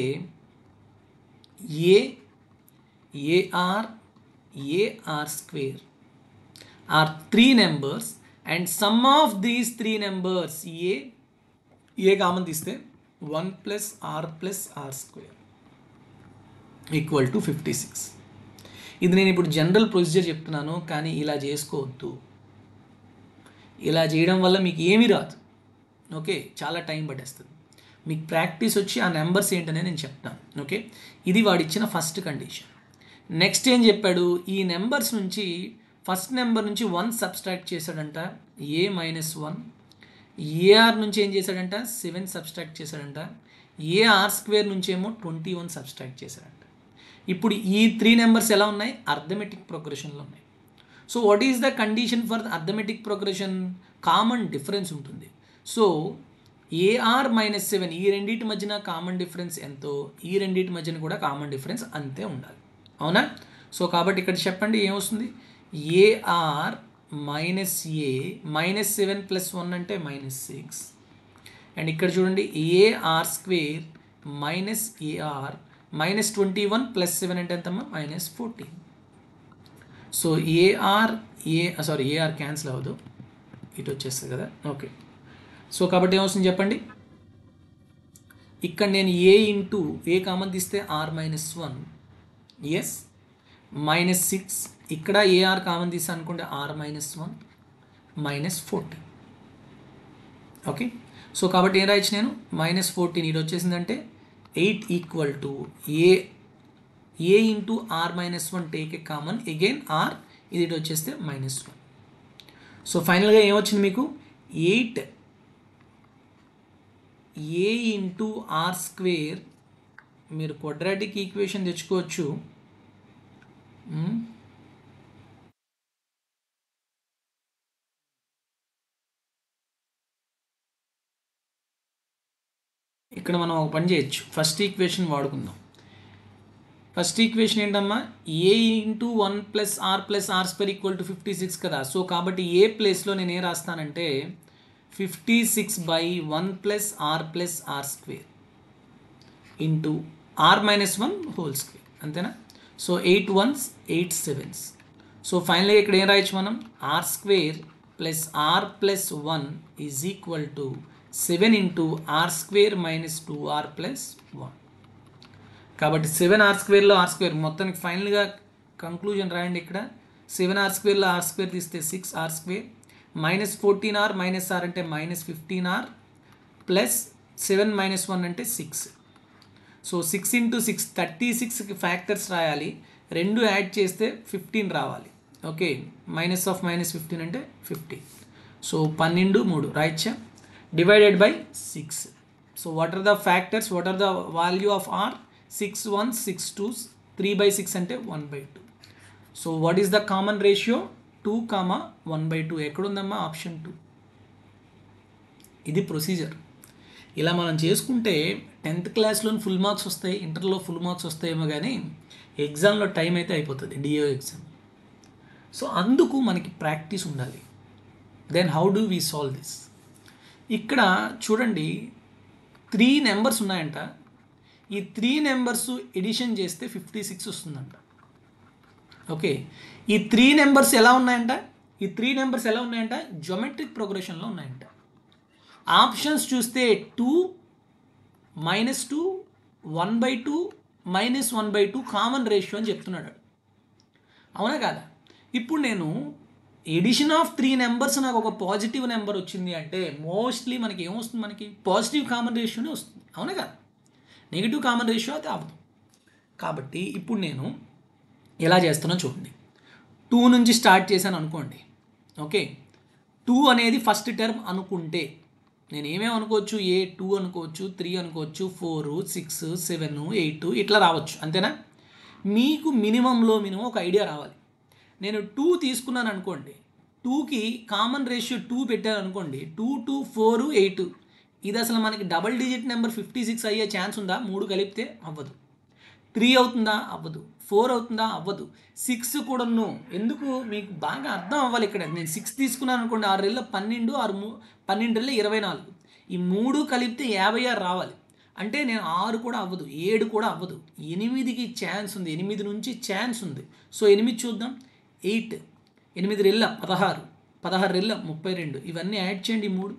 AR square are three numbers and sum of these three numbers A common తీస్తే 1 + R square equal to 56. ఇది నేను ఇప్పుడు జనరల్ ప్రొసీజర్ చెప్తున్నాను, కానీ ఇలా చేసుకోవద్దు. ఇలా చేయడం వల్ల మీకు ఏమీ రాదు. ఓకే, చాలా టైం పట్టేస్తుంది. మీకు ప్రాక్టీస్ వచ్చి ఆ నెంబర్స్ ఏంటనే నేను చెప్తాను. ఓకే, ఇది వాడిచ్చిన ఫస్ట్ కండిషన్. నెక్స్ట్ ఏం చెప్పాడు, ఈ నెంబర్స్ నుంచి ఫస్ట్ నెంబర్ నుంచి 1 సబ్స్ట్రాక్ట్ చేశాడంట, A-1. AR నుంచి ఏం చేశాడంట, 7 సబ్స్ట్రాక్ట్ చేశాడంట. AR² నుంచి ఏమో 21 సబ్స్ట్రాక్ట్ చేశాడంట. ఇప్పుడు ఈ 3 నెంబర్స్ ఎలా ఉన్నాయి, అర్థమెటిక్ ప్రోగ్రెషన్లో ఉన్నాయి. So what is the condition for arithmetic progression? Common difference ఉంటుంది. సో AR - 7 ఈ రెండింటి మధ్యన కామన్ డిఫరెన్స్ ఎంతో, ఈ రెండింటి మధ్యన కూడా కామన్ డిఫరెన్స్ అంతే ఉండాలి, అవునా? సో కాబట్టి ఇక్కడ చెప్పండి ఏమొస్తుంది, AR - A -7 + 1 అంటే -6. అండ్ ఇక్కడ చూడండి AR² -AR -21 + 7 అంటే ఎంతమ్మా, -14. సో AR క్యాన్సిల్ అవ్వదు, ఇటు వచ్చేస్తుంది కదా. ఓకే, సో కాబట్టి ఏమవుతుంది చెప్పండి, ఇక్కడ నేను A కామన్ తీస్తే R - 1, ఎస్, -6. ఇక్కడ AR కామన్ తీస్తే అనుకోండి R - 1 -14. ఓకే, సో కాబట్టి ఏం రాయొచ్చు నేను, -14 ఇది వచ్చేసిందంటే 8 equal to A into R - 1 take a common, again R ఇది వచ్చేస్తే -1. సో ఫైనల్గా ఏమొచ్చింది మీకు, 8 A into R² మీరు క్వాడ్రాటిక్ ఈక్వేషన్ తెచ్చుకోవచ్చు. ఇక్కడ మనం ఒక పని చేయొచ్చు, ఫస్ట్ ఈక్వేషన్ వాడుకుందాం. ఫస్ట్ ఈక్వేషన్ ఏంటమ్మా, A into 1 + R + R² = 56 కదా. సో కాబట్టి ఏ ప్లేస్లో నేను ఏం రాస్తానంటే 56/1 + R + R² into R - 1 whole square, అంతేనా? So 8 1s 8 7s. సో ఫైనల్గా ఇక్కడ ఏం రాయొచ్చు మనం, R² + R + 1 = 7 into R² - 2R + 1. కాబట్టి 7R²లో R² మొత్తానికి ఫైనల్గా కంక్లూజన్ రాయండి. ఇక్కడ 7R²లో R² తీస్తే 6R² -14R -R అంటే -15R ప్లస్ 7 - 1 అంటే 6. సో 6 × 6 36కి ఫ్యాక్టర్స్ రాయాలి, 2 యాడ్ చేస్తే 15 రావాలి. ఓకే, -15 అంటే 15. సో 12 3 రాయచ్చా, divided by 6. So what are the factors, what are the value of R, 6 1s 6 2s, 3/6 అంటే 1/2. So what is the common ratio, 2, 1/2. ఎక్కడుందమ్మా, option 2. ఇది ప్రొసీజర్. ఇలా మనం చేసుకుంటే 10th క్లాస్లో ఫుల్ మార్క్స్ వస్తాయి, ఇంటర్లో ఫుల్ మార్క్స్ వస్తాయేమో, కానీ ఎగ్జామ్లో టైం అయితే అయిపోతుంది, డిఓ ఎగ్జామ్. సో అందుకు మనకి ప్రాక్టీస్ ఉండాలి. Then how do we solve this? ఇక్కడ చూడండి 3 నెంబర్స్ ఉన్నాయంట, ఈ 3 నెంబర్స్ ఎడిషన్ చేస్తే 56 వస్తుందంట. ఓకే, ఈ 3 నెంబర్స్ ఎలా ఉన్నాయంట, జియోమెట్రిక్ ప్రోగ్రెషన్లో ఉన్నాయంట. ఆప్షన్స్ చూస్తే 2 -2 1/2 -1/2 కామన్ రేషియో అని చెప్తున్నాడు, అవునా కాదా? ఇప్పుడు నేను ఎడిషన్ ఆఫ్ 3 నెంబర్స్ నాకు ఒక పాజిటివ్ నెంబర్ వచ్చింది అంటే మోస్ట్లీ మనకి ఏమొస్తుంది, మనకి పాజిటివ్ కామన్ రేషియోనే వస్తుంది, అవునా కదా? నెగిటివ్ కామన్ రేషియో అయితే అవ్వదు. కాబట్టి ఇప్పుడు నేను ఎలా చేస్తానో చూడండి. 2 నుంచి స్టార్ట్ చేశాను అనుకోండి. ఓకే, 2 అనేది ఫస్ట్ టర్మ్ అనుకుంటే నేను ఏమేమి అనుకోవచ్చు, 2 అనుకోవచ్చు, 3 అనుకోవచ్చు, 4, 6, 7, 8 ఇట్లా రావచ్చు, అంతేనా? మీకు మినిమం ఒక ఐడియా రావాలి. నేను 2 తీసుకున్నాను అనుకోండి, 2కి కామన్ రేషియో 2 పెట్టాను అనుకోండి, 2, 2, 4, 8 ఇది అసలు మనకి డబల్ డిజిట్ నెంబర్ 56 అయ్యే ఛాన్స్ ఉందా? 3 కలిపితే అవ్వదు. 3 అవుతుందా? అవ్వదు. 4 అవుతుందా? అవ్వదు. 6 కూడాను. ఎందుకు మీకు బాగా అర్థం అవ్వాలి ఇక్కడ. నేను 6 తీసుకున్నాను అనుకోండి, 6 రెళ్ళ 12, 12 రెళ్ళ 24, ఈ 3 కలిపితే 56 రావాలి. అంటే నేను 6 కూడా అవ్వదు, 7 కూడా అవ్వదు, 8కి ఛాన్స్ ఉంది, 8 నుంచి ఛాన్స్ ఉంది. సో 8 చూద్దాం, 8, 8 రెళ్ళ 16, 16 రెళ్ళ 32, ఇవన్నీ యాడ్ చేయండి. 3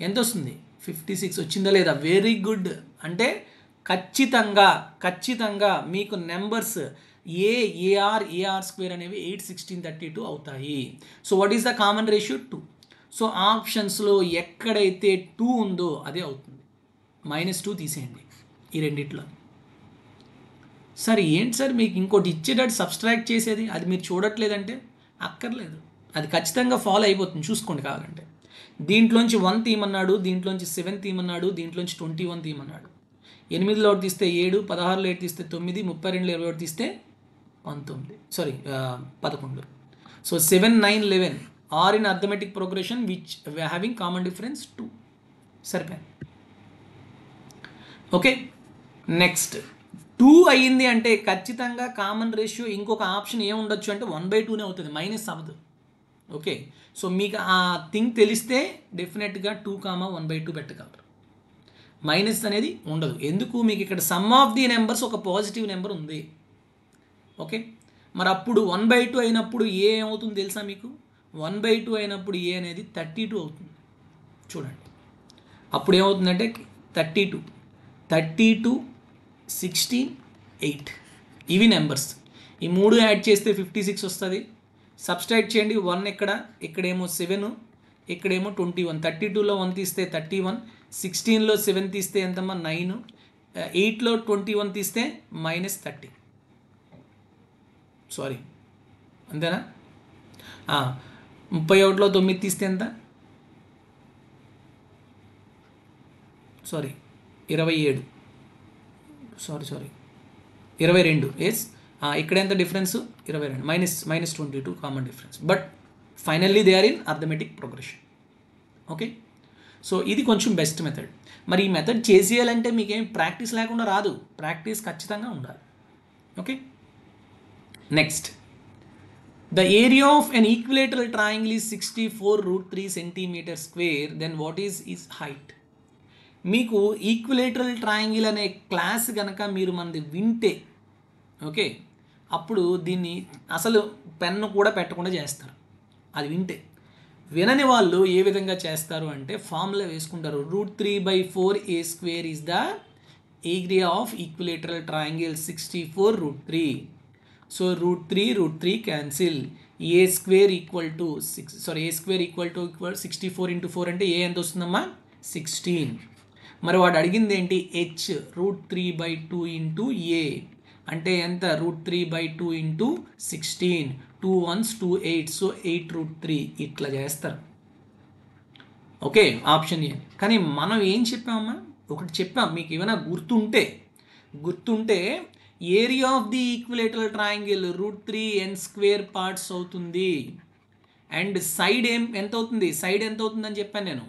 ఎంత వస్తుంది? 56 వచ్చిందా లేదా? Very good. అంటే ఖచ్చితంగా మీకు నెంబర్స్ ఏఆర్ స్క్వేర్ అనేవి 8, 16, 32 అవుతాయి. So what is the common ratio? 2. So ఆప్షన్స్లో ఎక్కడైతే 2 ఉందో అదే అవుతుంది. -2 తీసేయండి ఈ రెండిట్లో. సరే ఏంటి సార్ మీకు ఇంకోటి ఇచ్చేటట్టు సబ్స్ట్రాక్ట్ చేసేది, అది మీరు చూడట్లేదంటే అక్కర్లేదు, అది ఖచ్చితంగా ఫాలో అయిపోతుంది, చూసుకోండి కావాలంటే. దీంట్లోంచి 1 తీయమన్నాడు, దీంట్లోంచి 7 తీయమన్నాడు, దీంట్లోంచి 21 తీయమన్నాడు. 8లో 1 తీస్తే 7, 16లో 8 తీస్తే 9, 32లో 21 తీస్తే 11. So 7, 9, 11 are in arithmetic progression which having common difference 2. సరిపోయింది. ఓకే, నెక్స్ట్ 2 అయ్యింది అంటే ఖచ్చితంగా కామన్ రేషియో ఇంకొక ఆప్షన్ ఏముండొచ్చు అంటే 1/2నే అవుతుంది, మైనస్ అవ్వదు. ఓకే, సో మీకు ఆ థింగ్ తెలిస్తే డెఫినెట్గా 2, 1/2 పెట్టగలరు. మైనస్ అనేది ఉండదు. ఎందుకు? మీకు ఇక్కడ సమ్ ఆఫ్ ది నెంబర్స్ ఒక పాజిటివ్ నెంబర్ ఉంది. ఓకే, మరి అప్పుడు 1/2 అయినప్పుడు ఏ ఏమవుతుంది తెలుసా మీకు? 1/2 అయినప్పుడు ఏ అనేది 32 అవుతుంది. చూడండి, అప్పుడు ఏమవుతుందంటే 32, 16, 8 ఇవి నెంబర్స్. ఈ 3 యాడ్ చేస్తే 56 వస్తుంది. సబ్స్ట్రాక్ట్ చేయండి. 1 ఇక్కడేమో 7, ఇక్కడేమో 21. 32లో 1 తీస్తే 31, 16లో 7 తీస్తే ఎంతమ్మా? 9, 8లో 21 తీస్తే -30. సారీ, అంతేనా? 31లో 9 తీస్తే ఎంత? 27. 22. ఎస్, ఇక్కడ ఎంత difference? 22, -22 common difference. But finally they are in arithmetic progression. Okay, so ఇది కొంచెం బెస్ట్ మెథడ్. మరి ఈ మెథడ్ చేసేయాలంటే మీకేం ప్రాక్టీస్ లేకుండా రాదు, ప్రాక్టీస్ ఖచ్చితంగా ఉండాలి. Okay, next, the area of an equilateral triangle is 64√3 centimeters square, then what is height? మీకు ఈక్విలేటరల్ ట్రయాంగిల్ అనే క్లాస్ కనుక మీరు మనది వింటే, ఓకే, అప్పుడు దీన్ని అసలు పెన్ను కూడా పెట్టకుండా చేస్తారు. అది వింటే. వినని వాళ్ళు ఏ విధంగా చేస్తారు అంటే ఫార్ములా వేసుకుంటారు. √3/4a² is the area of equilateral triangle 64√3. So √3 cancel. a² equal to 64 × 4 అంటే ఏ ఎంత వస్తుందమ్మా? 16. మరి వాడు అడిగింది ఏంటి? h, √3/2 × a అంటే ఎంత? √3/2 × 16, 2 1s 2 8, సో 8√3 ఇట్లా చేస్తారు. Okay, option A. కానీ మనం ఏం చెప్పామమ్మా? ఒకటి చెప్పాం, మీకు ఏమైనా గుర్తుంటే area of the equilateral triangle √3n² parts అవుతుంది. అండ్ సైడ్ ఎంత అవుతుంది? సైడ్ ఎంత అవుతుందని చెప్పాను నేను.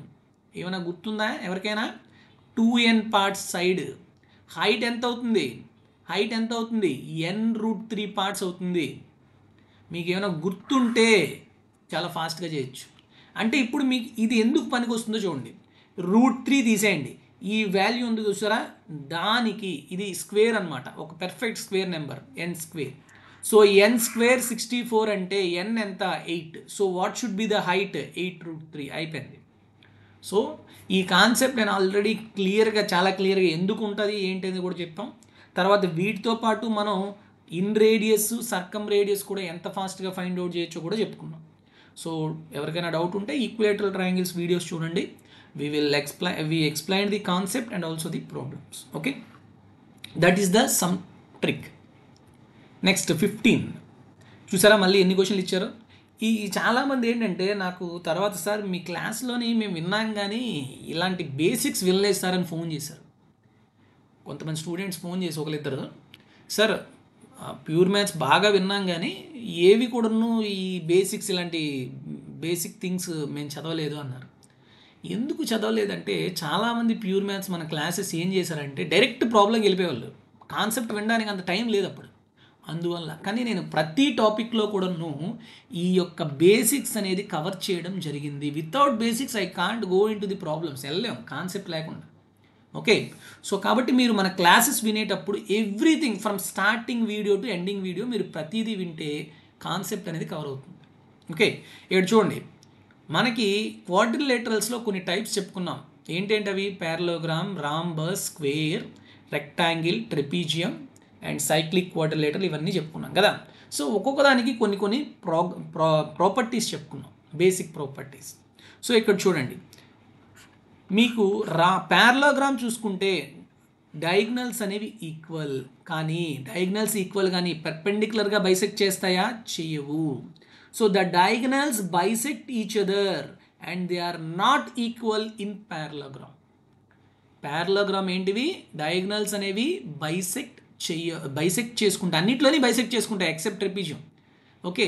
ఏమైనా గుర్తుందా ఎవరికైనా? 2n parts side. హైట్ ఎంత అవుతుంది? n√3 పార్ట్స్ అవుతుంది. మీకు ఏమైనా గుర్తుంటే చాలా ఫాస్ట్గా చేయొచ్చు. అంటే ఇప్పుడు మీకు ఇది ఎందుకు పనికి వస్తుందో చూడండి. √3 తీసేయండి, ఈ వాల్యూ ఉంది చూసారా, దానికి ఇది స్క్వేర్ అనమాట, ఒక perfect square number n². So n² 64 అంటే n ఎంత? 8. So what should be the height? 8√3 అయిపోయింది. సో ఈ కాన్సెప్ట్ నేను ఆల్రెడీ చాలా క్లియర్గా ఎందుకు ఉంటుంది ఏంటి అని కూడా చెప్పాం. తర్వాత వీటితో పాటు మనం ఇన్ రేడియస్ సర్కమ్ రేడియస్ కూడా ఎంత ఫాస్ట్గా ఫైండ్ అవుట్ చేయొచ్చో కూడా చెప్పుకున్నాం. సో ఎవరికైనా డౌట్ ఉంటే ఈక్విలేటరల్ ట్రయాంగిల్స్ వీడియోస్ చూడండి. we explained the concept and also the problems. Okay, that is the sum trick. Next 15 చూసారా మళ్ళీ ఎన్ని క్వశ్చన్లు ఇచ్చారో. ఈ చాలామంది ఏంటంటే నాకు తర్వాత సార్ మీ క్లాస్లోని మేము విన్నాం కానీ ఇలాంటి బేసిక్స్ వినలేదు సార్ అని ఫోన్ చేశారు. కొంతమంది స్టూడెంట్స్ ఫోన్ చేసి ఒకరిద్దరు, సార్ ప్యూర్ మ్యాథ్స్ బాగా విన్నాం కానీ ఏవి కూడాను ఈ బేసిక్స్ ఇలాంటి బేసిక్ థింగ్స్ మేము చదవలేదు అన్నారు. ఎందుకు చదవలేదంటే చాలామంది ప్యూర్ మ్యాథ్స్ మన క్లాసెస్ ఏం చేశారంటే డైరెక్ట్ ప్రాబ్లంకి వెళ్ళిపోయేవాళ్ళు. కాన్సెప్ట్ వినడానికి అంత టైం లేదు అప్పుడు. అందువల్ల కానీ నేను ప్రతి టాపిక్లో కూడాను ఈ యొక్క బేసిక్స్ అనేది కవర్ చేయడం జరిగింది. Without basics I can't go in to the problems, వెళ్ళలేం కాన్సెప్ట్ లేకుండా. ఓకే, సో కాబట్టి మీరు మన క్లాసెస్ వినేటప్పుడు everything from starting video to ending video మీరు ప్రతిదీ వింటే కాన్సెప్ట్ అనేది కవర్ అవుతుంది. ఓకే, ఇక్కడ చూడండి మనకి క్వాడ్రిలేటరల్స్లో కొన్ని టైప్స్ చెప్పుకున్నాం. ఏంటంటే అవి parallelogram, rhombus, square, rectangle, trapezium and cyclic quadrilateral ఇవన్నీ చెప్పుకున్నాం కదా. సో ఒక్కొక్క దానికి కొన్ని ప్రాపర్టీస్ చెప్పుకున్నాం, బేసిక్ ప్రాపర్టీస్. సో ఇక్కడ చూడండి మీకు ప్యారలోగ్రామ్ చూసుకుంటే డయాగ్నల్స్ అనేవి ఈక్వల్, కానీ డయాగ్నల్స్ ఈక్వల్ కానీ పర్పెండిక్యులర్గా బైసెక్ట్ చేస్తాయా? చేయవు. So the diagonals bisect each other and they are not equal in parallelogram. Parallelogram ఏంటివి? డయాగ్నల్స్ అనేవి బైసెక్ట్ చేసుకుంటాయి, అన్నిట్లోని బైసెక్ట్ చేసుకుంటాయి ఎక్సెప్ట్ ట్రెపీజియం. ఓకే,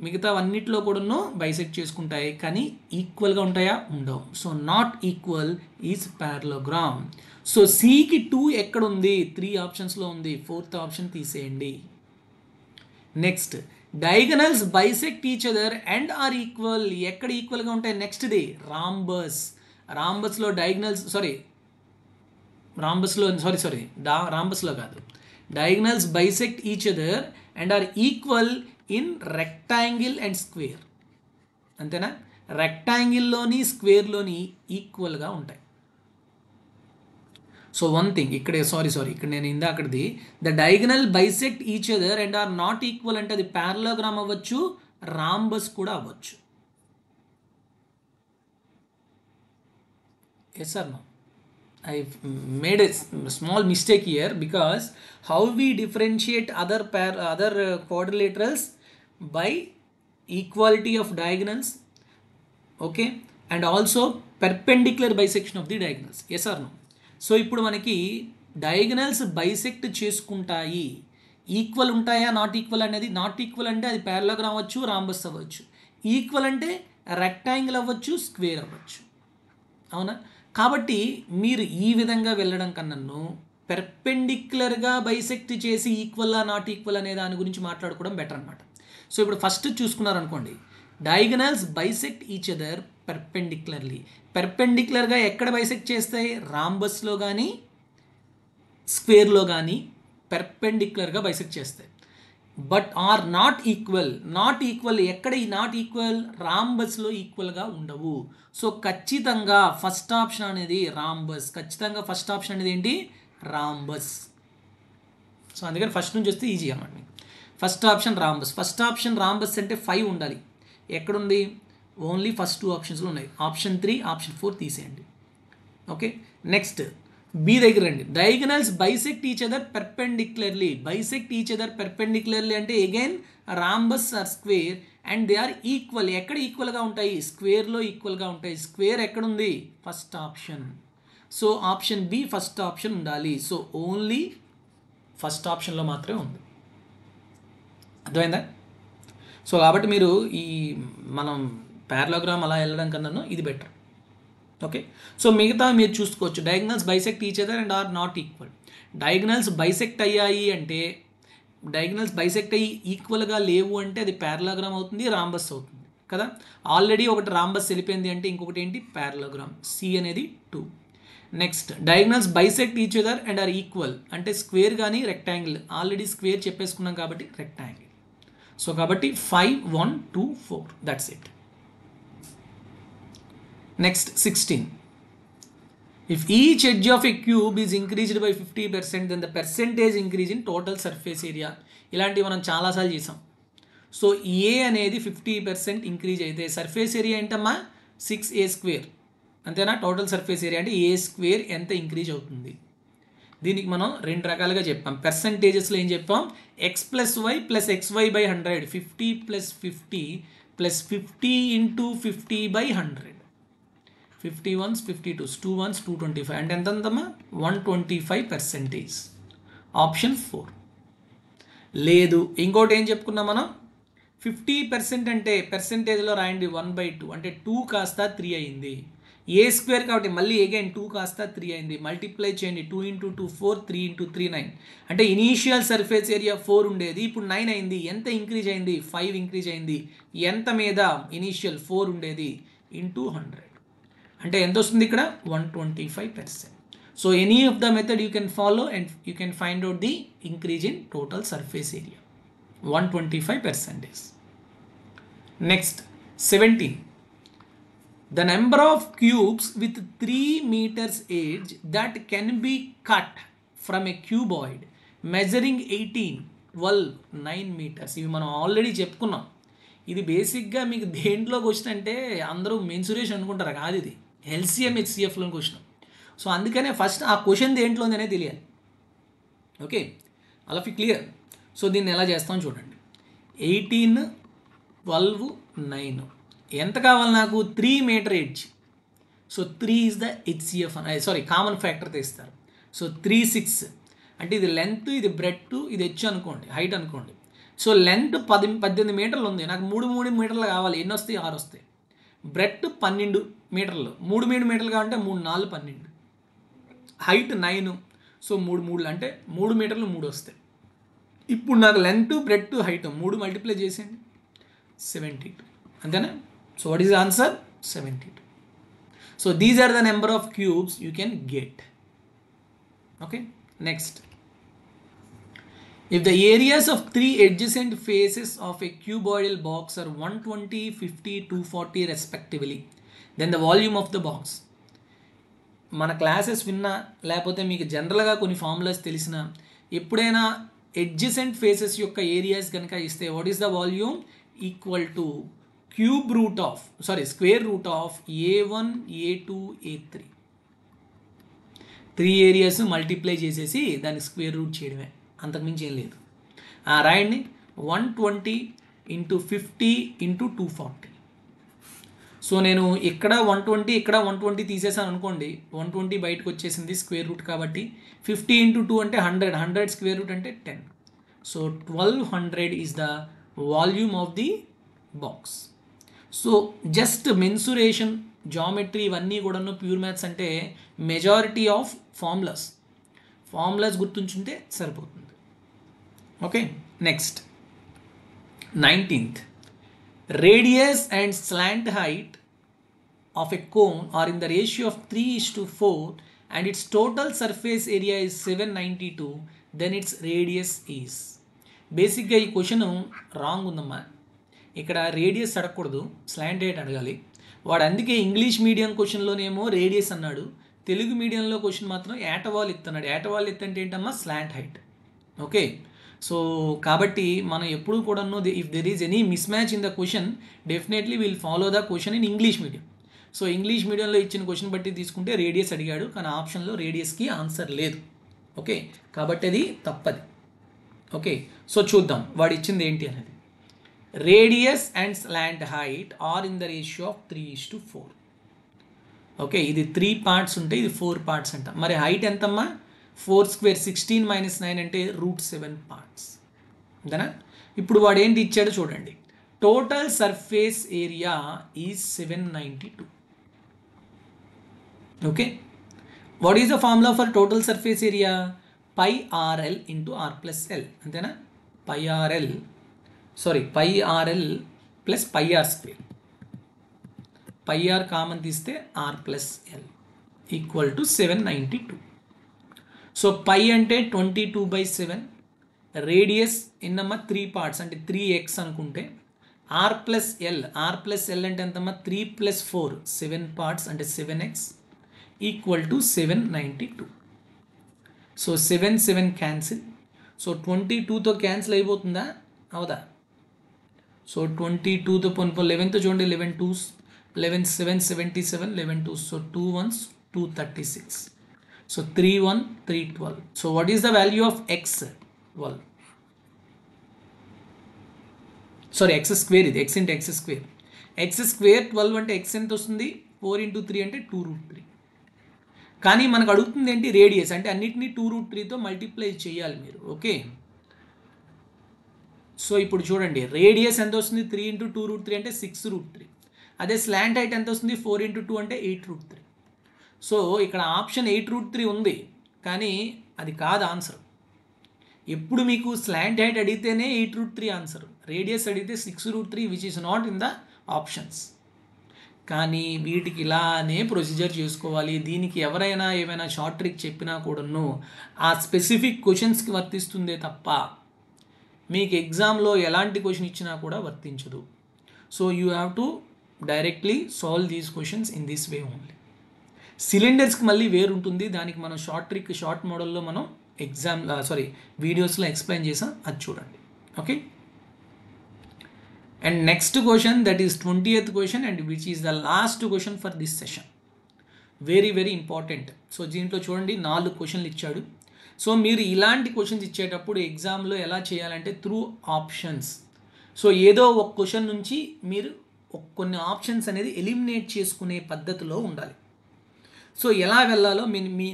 మిగతా అన్నిట్లో కూడాను బైసెక్ట్ చేసుకుంటాయి కానీ ఈక్వల్గా ఉంటాయా? ఉండవు. So not equal is parallelogram. So సికి 2 ఎక్కడ ఉంది? 3 ఆప్షన్స్లో ఉంది, 4th ఆప్షన్ తీసేయండి. Next diagonals bisect each other and are equal, ఎక్కడ ఈక్వల్గా ఉంటాయి? నెక్స్ట్ది రాంబస్. రాంబస్లో డయాగనల్స్ రాంబస్లో కాదు, diagonals bisect each other and are equal in rectangle and square. అంతేనా? రెక్టాంగిల్లోని స్క్వేర్లోని ఈక్వల్గా ఉంటాయి. సో వన్ థింగ్ ఇక్కడ ఇక్కడ నేను ఇందాకది the diagonal bisect each other and are not equal అంటే అది ప్యారలోగ్రామ్ అవ్వచ్చు, రాంబస్ కూడా అవ్వచ్చు. Yes or no? I made a small mistake here because how we differentiate other quadrilaterals by equality of diagonals, okay, and also perpendicular bisection of the diagonals. Yes or no? So ఇప్పుడు మనకి diagonals bisect చేసుకుంటాయి, equal ఉంటాయా not equal అనేది? Not equal అంటే అది parallelogram అవ్వచ్చు, rhombus అవ్వచ్చు. Equal అంటే రెక్టాంగిల్ అవ్వచ్చు, స్క్వేర్ అవ్వచ్చు. అవునా? కాబట్టి మీరు ఈ విధంగా వెళ్ళడం కన్నా పెర్పెండిక్యులర్గా బైసెక్ట్ చేసి ఈక్వల్ నాట్ ఈక్వల్ అనే దాని గురించి మాట్లాడుకోవడం బెటర్ అనమాట. సో ఇప్పుడు ఫస్ట్ చూసుకున్నారనుకోండి, diagonals bisect each other perpendicularly. పెర్పెండిక్యులర్గా ఎక్కడ బైసెక్ట్ చేస్తాయి? రాంబస్లో కానీ స్క్వేర్లో కానీ పెర్పెండిక్యులర్గా బైసెక్ట్ చేస్తాయి. But are not equal. Not equal ఎక్కడ? ఈ నాట్ ఈక్వల్ రాంబస్లో ఈక్వల్గా ఉండవు. సో ఖచ్చితంగా ఫస్ట్ ఆప్షన్ అనేది రాంబస్. ఖచ్చితంగా ఫస్ట్ ఆప్షన్ అనేది ఏంటి? రాంబస్. సో అందుకని ఫస్ట్ నుంచి వస్తే ఈజీ అన్నమాట. First option rhombus. First option rhombus అంటే 5 ఉండాలి. ఎక్కడుంది? ఓన్లీ ఫస్ట్ 2 ఆప్షన్స్లో ఉన్నాయి. ఆప్షన్ 3, ఆప్షన్ 4 తీసేయండి. ఓకే, నెక్స్ట్ బి దగ్గర రండి. Diagonals bisect each other perpendicularly. Bisect each other perpendicularly అంటే again rhombus or square and they are equal. ఎక్కడ ఈక్వల్గా ఉంటాయి? స్క్వేర్లో ఈక్వల్గా ఉంటాయి. స్క్వేర్ ఎక్కడుంది? First option. So option B first option ఉండాలి. సో ఓన్లీ ఫస్ట్ ఆప్షన్లో మాత్రమే ఉంది. అర్థమైందా? సో కాబట్టి మీరు ఈ మనం ప్యారలోగ్రామ్ అలా వెళ్ళడం కన్నా ఇది బెటర్. ఓకే, సో మిగతా మీరు చూసుకోవచ్చు. Diagonals bisect each other and are not equal. Diagonals bisect అయ్యాయి అంటే, డయాగనల్స్ బైసెక్ట్ అయ్యి ఈక్వల్గా లేవు అంటే అది ప్యారలోగ్రామ్ అవుతుంది, రాంబస్ అవుతుంది కదా. ఆల్రెడీ ఒకటి రాంబస్ వెళ్ళిపోయింది అంటే ఇంకొకటి ఏంటి? ప్యారలోగ్రామ్. సి అనేది 2. Next diagonals bisect each other and are equal అంటే స్క్వేర్ కానీ రెక్టాంగిల్. ఆల్రెడీ స్క్వేర్ చెప్పేసుకున్నాం కాబట్టి రెక్టాంగిల్. సో కాబట్టి 5, 1, 2, 4 that's it. Next 16. If each edge of a cube is increased by 50%, then the percentage increase in total surface area. ఇలాంటివి మనం చాలాసార్లు చేసాం. So ఏ అనేది 50% ఇంక్రీజ్ అయితే సర్ఫేస్ ఏరియా ఏంటమ్మా 6a². అంతేనా? టోటల్ సర్ఫేస్ ఏరియా అంటే a² ఎంత ఇంక్రీజ్ అవుతుంది. దీనికి మనం రెండు రకాలుగా చెప్పాం. పర్సంటేజెస్లో ఏం చెప్పాం? x + y + xy/100, 50 + 50 + 50 × 50/100. 50 ones 52, 2 ones 225 అంటే ఎంత ఉందమ్మా 125%. ఆప్షన్ 4. లేదు ఇంకోటి ఏం చెప్పుకున్నాం మనం 50% అంటే పర్సంటేజ్లో రాయండి 1/2 అంటే 2 కాస్త 3 అయింది. a² కాబట్టి మళ్ళీ అగైన్ 2 కాస్త 3 అయింది. మల్టిప్లై చేయండి 2 × 2 4, 3 × 3 9. అంటే ఇనీషియల్ సర్ఫేస్ ఏరియా 4 ఉండేది, ఇప్పుడు 9 అయింది. ఎంత ఇంక్రీజ్ అయింది? 5 ఇంక్రీజ్ అయింది. ఎంత మీద? ఇనీషియల్ 4 ఉండేది ఇంటూ 100 అంటే ఎంత వస్తుంది ఇక్కడ 125%. So any of the method you can follow and you can find out the increase in total surface area 125%. Next 17. The number of cubes with 3 meters edge that can be cut from a cuboid measuring 18, 12, 9 meters. ఇవి మనం already చెప్పుకున్నాం. ఇది బేసిక్గా మీకు దేంట్లో question అంటే అందరూ mensuration అనుకుంటారు, కాదు ఇది LCM HCFలో క్వశ్చన్. సో అందుకనే ఫస్ట్ ఆ క్వశ్చన్ దేంట్లో ఉందనే తెలియాలి. ఓకే, అలా క్లియర్. సో దీన్ని ఎలా చేస్తాం చూడండి. 18, 12, 9 ఎంత కావాలి నాకు? 3 metre edge. So 3 is the HCF common factor తీస్తారు. సో 3 6 అంటే ఇది లెంత్, ఇది బ్రెడ్త్, ఇది హెచ్ అనుకోండి, హైట్ అనుకోండి. సో లెంత్ 18 మీటర్లు ఉంది, నాకు 3 మీటర్లు కావాలి. ఎన్ని వస్తాయి? 6 వస్తాయి. బ్రెడ్త్ 12 మీటర్లు, 3 మీటర్లు కావాలంటే 3 4 12. హైట్ 9, సో 3 అంటే 3 మీటర్లు 3 వస్తాయి. ఇప్పుడు నాకు లెంత్ బ్రెడ్త్ హైట్ 3 మల్టిప్లై చేసేయండి 72. అంతేనా? So what is the answer? 72. So these are the number of cubes you can get. Okay, next. If the areas of 3 adjacent faces of a cuboidal box are 120, 50, 240 respectively, then the volume of the box. మన classes విన్నా లేకపోతే మీకు జనరల్గా కొన్ని formulas తెలిసినా ఎప్పుడైనా adjacent faces యొక్క areas కనుక ఇస్తే what is the volume? Equal to square root of A1, A2, A3. 3 areas multiply చేసేసి దాన్ని స్క్వేర్ రూట్ చేయడమే, అంతకుమించి ఏం లేదు. రాయండి 120 × 50 × 240. సో నేను ఇక్కడ 120 ఇక్కడ 120 తీసేసాను అనుకోండి, 120 బయటకు వచ్చేసింది స్క్వేర్ రూట్ కాబట్టి. 50 × 2 అంటే 100 స్క్వేర్ రూట్ అంటే 10. So 1200 is the volume of the box. So just mensuration, geometry ఇవన్నీ కూడాను ప్యూర్ మ్యాథ్స్ అంటే మెజారిటీ ఆఫ్ ఫార్ములాస్ గుర్తుంచుంటే సరిపోతుంది. Okay, next 19th. Radius and slant height of a cone are in the ratio of 3:4 and its total surface area is 792, then its radius is. బేసిక్గా ఈ question wrong ఉందమ్మా. ఇక్కడ radius అడగకూడదు, slant height అడగాలి. వాడు అందుకే ఇంగ్లీష్ మీడియం క్వశ్చన్లోనేమో రేడియస్ అన్నాడు, తెలుగు మీడియంలో క్వశ్చన్ మాత్రం ఏటవాల్ ఎత్తన్నాడు. ఏటవాల్ ఎత్ అంటే ఏంటమ్మా? Slant height. ఓకే, సో కాబట్టి మనం ఎప్పుడు కూడాను if there is any miss match in the question definitely will follow the question in English medium. So English మీడియంలో ఇచ్చిన క్వశ్చన్ బట్టి తీసుకుంటే రేడియస్ అడిగాడు, కానీ ఆప్షన్లో రేడియస్కి ఆన్సర్ లేదు. ఓకే, కాబట్టి అది తప్పది. ఓకే, సో చూద్దాం వాడు ఇచ్చింది ఏంటి అనేది. Radius and slant height are in the ratio of 3:4. Okay, ఇది 3 పార్ట్స్ ఉంటాయి, ఇది 4 పార్ట్స్ అంట. మరి హైట్ ఎంతమ్మా? 4² 16 - 9 అంటే √7 పార్ట్స్. అంతేనా? ఇప్పుడు వాడు ఏంటి ఇచ్చాడో చూడండి. Total surface area is 792. Okay, what is the formula for total surface area? πRL × R+L. అంతేనా? πRL + πr². πr కామన్ తీస్తే R+L ఈక్వల్ టు 792. సో పై అంటే 22/7, రేడియస్ ఎన్నమ్మా 3 పార్ట్స్ అంటే 3x అనుకుంటే, R+L అంటే ఎంతమ్మా 3 + 4 7 పార్ట్స్ అంటే 7x equal to 792. So 7 cancel. So 22తో cancel అయిపోతుందా, అవుదా? సో 22తో పోను 11తో చూడండి, 11 2s, 11 7 77, 11 2s, so 2 1s 236. So 3 1 3 12. So what is the value of x? 12. Sorry, x square, ఇది x into x square. X square 12 అంటే X ఎంత వస్తుంది? 4 into 3 అంటే 2√3. కానీ మనకు అడుగుతుంది ఏంటి? రేడియస్. అంటే అన్నిటినీ 2√3తో మల్టిప్లై చేయాలి మీరు. ఓకే, సో ఇప్పుడు చూడండి, రేడియస్ ఎంత వస్తుంది? 3 ఇంటూ 2√3 అంటే 6√3. అదే స్లాంట్ హైట్ ఎంత వస్తుంది? 4 ఇంటూ 2 అంటే 8√3. సో ఇక్కడ ఆప్షన్ 8√3 ఉంది, కానీ అది కాదు ఆన్సర్. ఎప్పుడు మీకు స్లాంట్ హైట్ అడిగితేనే 8√3 ఆన్సర్, రేడియస్ అడిగితే 6√3, which is not in the options. కానీ వీటికి ఇలానే ప్రొసీజర్ చేసుకోవాలి. దీనికి ఎవరైనా ఏమైనా షార్ట్ ట్రిక్ చెప్పినా కూడాను ఆ స్పెసిఫిక్ క్వశ్చన్స్కి వర్తిస్తుందే తప్ప మీకు ఎగ్జామ్లో ఎలాంటి క్వశ్చన్ ఇచ్చినా కూడా వర్తించదు. So you have to directly solve these questions in this way only. సిలిండర్స్కి మళ్ళీ వేరు ఉంటుంది, దానికి మనం షార్ట్ ట్రిక్, షార్ట్ మోడల్లో మనం వీడియోస్లో ఎక్స్ప్లెయిన్ చేసాం, అది చూడండి. Okay, and next question, that is 20th question and which is the last question for this session. Very very important. So దీంట్లో చూడండి 4 క్వశ్చన్లు ఇచ్చాడు. సో మీరు ఇలాంటి క్వశ్చన్స్ ఇచ్చేటప్పుడు ఎగ్జామ్లో ఎలా చేయాలంటే త్రూ ఆప్షన్స్. సో ఏదో ఒక క్వశ్చన్ నుంచి మీరు కొన్ని ఆప్షన్స్ అనేది ఎలిమినేట్ చేసుకునే పద్ధతిలో ఉండాలి. సో ఎలా వెళ్ళాలో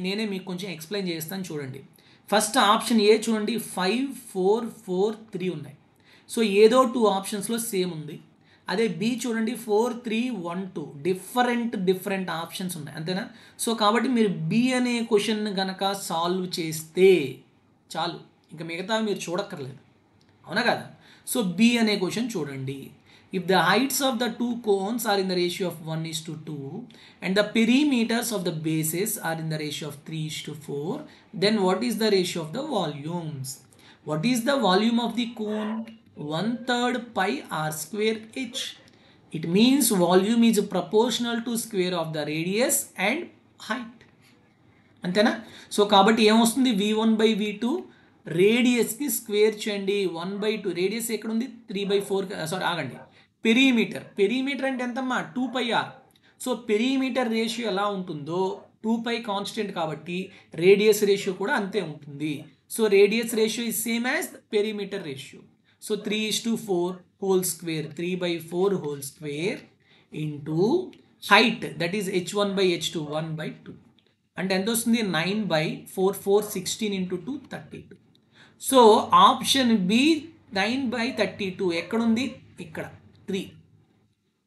నేనే మీకు కొంచెం ఎక్స్ప్లెయిన్ చేస్తాను, చూడండి. ఫస్ట్ ఆప్షన్ ఏ చూడండి, 5 4 4 3 ఉన్నాయి. సో ఏదో 2 ఆప్షన్స్లో సేమ్ ఉంది. అదే బి చూడండి 4 3 1 2, డిఫరెంట్ ఆప్షన్స్ ఉన్నాయి, అంతేనా? సో కాబట్టి మీరు బి అనే క్వశ్చన్ కనుక సాల్వ్ చేస్తే చాలు, ఇంకా మిగతా మీరు చూడక్కర్లేదు, అవునా కదా? సో బి అనే క్వశ్చన్ చూడండి. If the heights of the two cones are in the ratio of 1:2 and the perimeters of the bases are in the ratio of 3:4, then what is the ratio of the volumes? What is the volume of the cone? 1/3 pi r square h. It means volume is proportional to square of the radius and height. అంతేనా? So కాబట్టి ఏమొస్తుంది? v1/v2 రేడియస్కి square చేయండి. 1/2 radius ఎక్కడ ఉంది? 3/4. ఆగండి, perimeter అంటే ఎంతమ్మా? 2πr. So perimeter ratio ఎలా ఉంటుందో 2π కాన్స్టెంట్ కాబట్టి రేడియస్ రేషియో కూడా అంతే ఉంటుంది. So radius ratio is same as perimeter ratio. So 3:4 whole square, 3/4 whole square into height, that is h1/h2 1/2. అంటే ఎంత వస్తుంది? 9/4 4 16 ఇంటూ 2 32. సో ఆప్షన్ బి 9/32 ఎక్కడుంది? ఇక్కడ 3.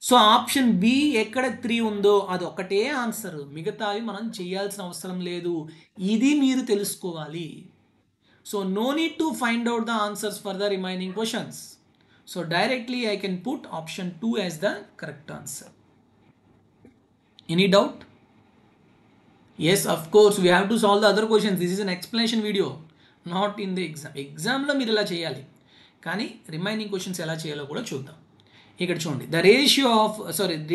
సో ఆప్షన్ బి ఎక్కడ 3 ఉందో అది ఒకటే ఆన్సర్, మిగతావి మనం చేయాల్సిన అవసరం లేదు. ఇది మీరు తెలుసుకోవాలి. So no need to find out the answers for the remaining questions. So directly I can put option 2 as the correct answer. Any doubt? Yes, of course we have to solve the other questions. This is an explanation video, not in the exam. ఎగ్జామ్లో మీరు ఇలా చేయాలి, కానీ remaining questions ఎలా చేయాలో కూడా చూద్దాం. ఇక్కడ చూడండి, the ratio of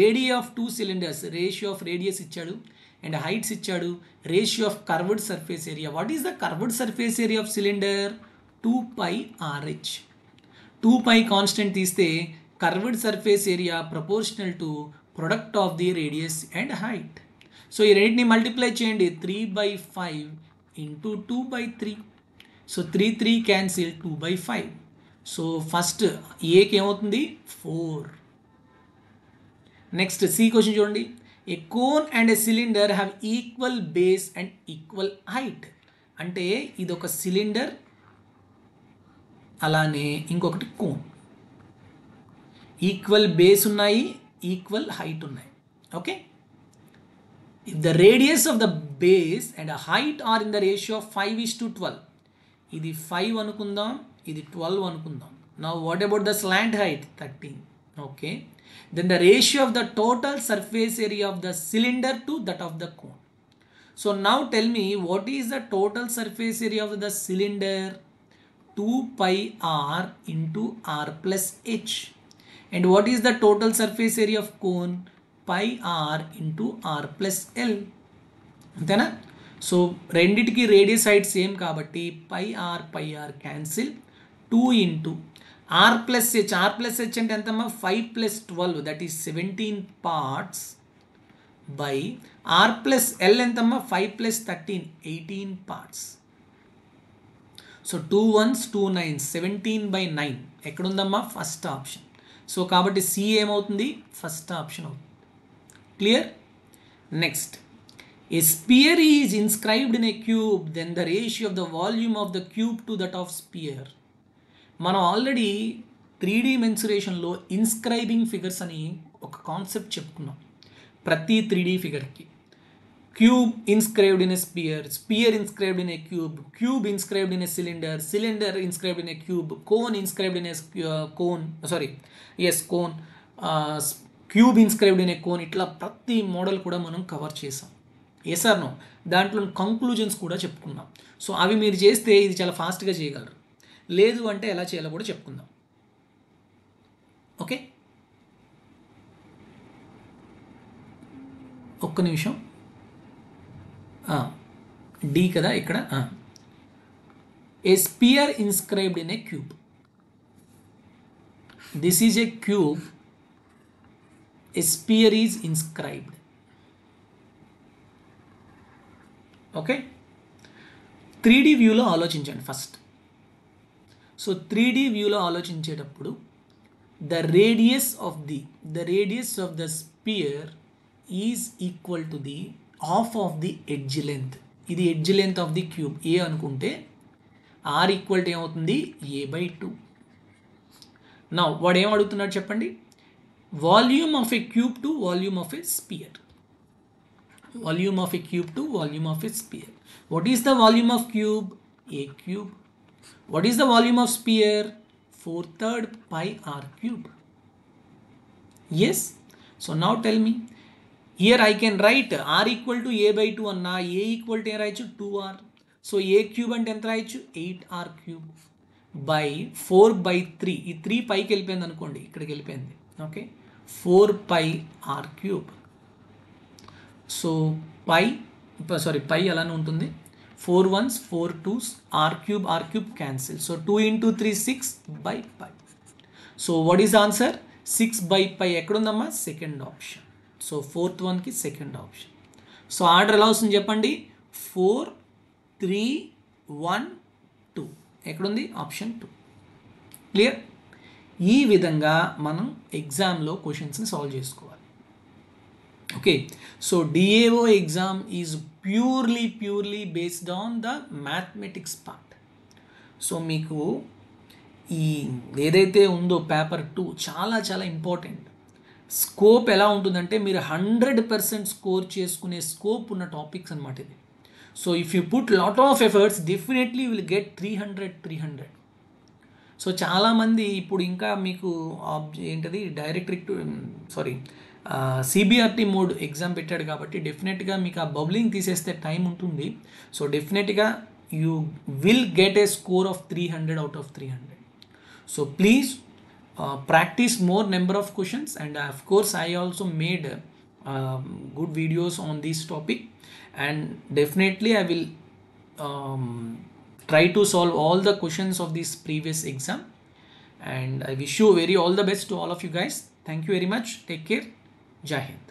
radii of 2 cylinders, ratio of radius ఇచ్చాడు అండ్ హైట్స్ ఇచ్చాడు, ratio of curved surface area. What is the curved surface area of cylinder? 2πRh. 2π constant తీస్తే curved surface area proportional to product of the radius and height. So ఈ రెండింటిని multiply చేయండి, 3/5 into 2/3. So 3 3 cancel, 2/5. So first ఏకి ఏమవుతుంది? 4. Next C question చూడండి, a cone and A cylinder have equal base and equal height. అంటే ఇది ఒక cylinder, అలానే ఇంకొకటి కోన్. ఈక్వల్ బేస్ ఉన్నాయి, ఈక్వల్ హైట్ ఉన్నాయి. Okay, if the radius of the base and a height are in the ratio of 5:12, ఇది 5 అనుకుందాం, ఇది 12 అనుకుందాం. Now what about the slant height? 13. Okay, then the ratio of the total surface area of the cylinder to that of the cone. So now tell me, what is the total surface area of the cylinder? 2πr into r plus h. And what is the total surface area of cone? Pi r into r plus l. అంతేనా? So రెండిటికి radius height same కాబట్టి pi r cancel. 2 into r plus h అంటే ఎంతమ్మా 5 plus 12 that is 17 parts by r plus l ఎంతమ్మా 5 plus 13 18 parts. So 2 1s 2 9s 17/9 ఎక్కడుందమ్మా first option. So కాబట్టి C ఏమవుతుంది first option అవుతుంది. Clear? Next, a sphere is inscribed in a cube, then the ratio of the volume of the cube to that of sphere. మనం already 3D మెన్సురేషన్లో inscribing figures అని ఒక concept చెప్పుకున్నాం. ప్రతి 3D ఫిగర్కి cube inscribed in a sphere inscribed in a cube inscribed in a cylinder inscribed in a cube, cone inscribed in a cone, cube inscribed in a cone. ఇట్లా ప్రతి model కూడా మనం cover చేసాం. Yes or no? దాంట్లో conclusions కూడా చెప్పుకున్నాం. So అవి మీరు చేస్తే ఇది చాలా ఫాస్ట్గా చేయగలరు. లేదు అంటే ఎలా చేయాలో కూడా చెప్పుకుందాం. ఓకే, ఒక్క నిమిషం. డి కదా ఇక్కడ. A sphere inscribed in a cube. This is a cube, a sphere is inscribed. Okay, 3D వ్యూలో ఆలోచించండి ఫస్ట్. సో 3D వ్యూలో ఆలోచించేటప్పుడు the radius of the sphere is equal to the half of the edge length. ఇది edge length of the cube a అనుకుంటే r equal to ఏమవుతుంది a/2. నా వాడు ఏం అడుగుతున్నాడు చెప్పండి? Volume of A cube to volume of A spear. Volume of a cube to volume of a sphere. What is the volume of cube? A cube. What is the volume of sphere? 4/3 pi r cube. Yes. So now tell me. Here I can write r equal to a/2 anna. A equal to 2r. So a cube and ఎంత రాయొచ్చు 8r cube by 4/3. ఈ 3 పైకి వెళ్ళిపోయింది అనుకోండి, ఇక్కడికి వెళ్ళిపోయింది. Okay, 4 pi r cube. So pi అలానే ఉంటుంది. 4 1s 4 2s r cube cancel. So 2 into 3 6/pi. So what is answer? 6/pi. ఎక్కడుందమ్మా? Second option. సో 4th వన్కి సెకండ్ ఆప్షన్. సో ఆర్డర్ ఎలా వస్తుంది చెప్పండి? 4 3 1 2. ఎక్కడుంది? ఆప్షన్ 2. క్లియర్? ఈ విధంగా మనం ఎగ్జామ్లో క్వశ్చన్స్ని సాల్వ్ చేసుకోవాలి. Okay, so DAO exam is purely based on the mathematics part. So మీకు ఈ ఏదైతే ఉందో పేపర్ 2 చాలా ఇంపార్టెంట్. స్కోప్ ఎలా ఉంటుందంటే మీరు 100% స్కోర్ చేసుకునే స్కోప్ ఉన్న టాపిక్స్ అనమాట ఇది. So if you put lot of efforts definitely will get 300. So చాలామంది ఇప్పుడు ఇంకా మీకు ఏంటది CBRT మోడ్ ఎగ్జామ్ పెట్టాడు కాబట్టి డెఫినెట్గా మీకు ఆ బబ్లింగ్ తీసేస్తే టైం ఉంటుంది. సో డెఫినెట్గా you will get a score of 300 out of 300. So please practice more number of questions, and of course I also made good videos on this topic, and definitely I will try to solve all the questions of this previous exam, and I wish you all the best to all of you guys. Thank you very much. Take care. Jai Hind.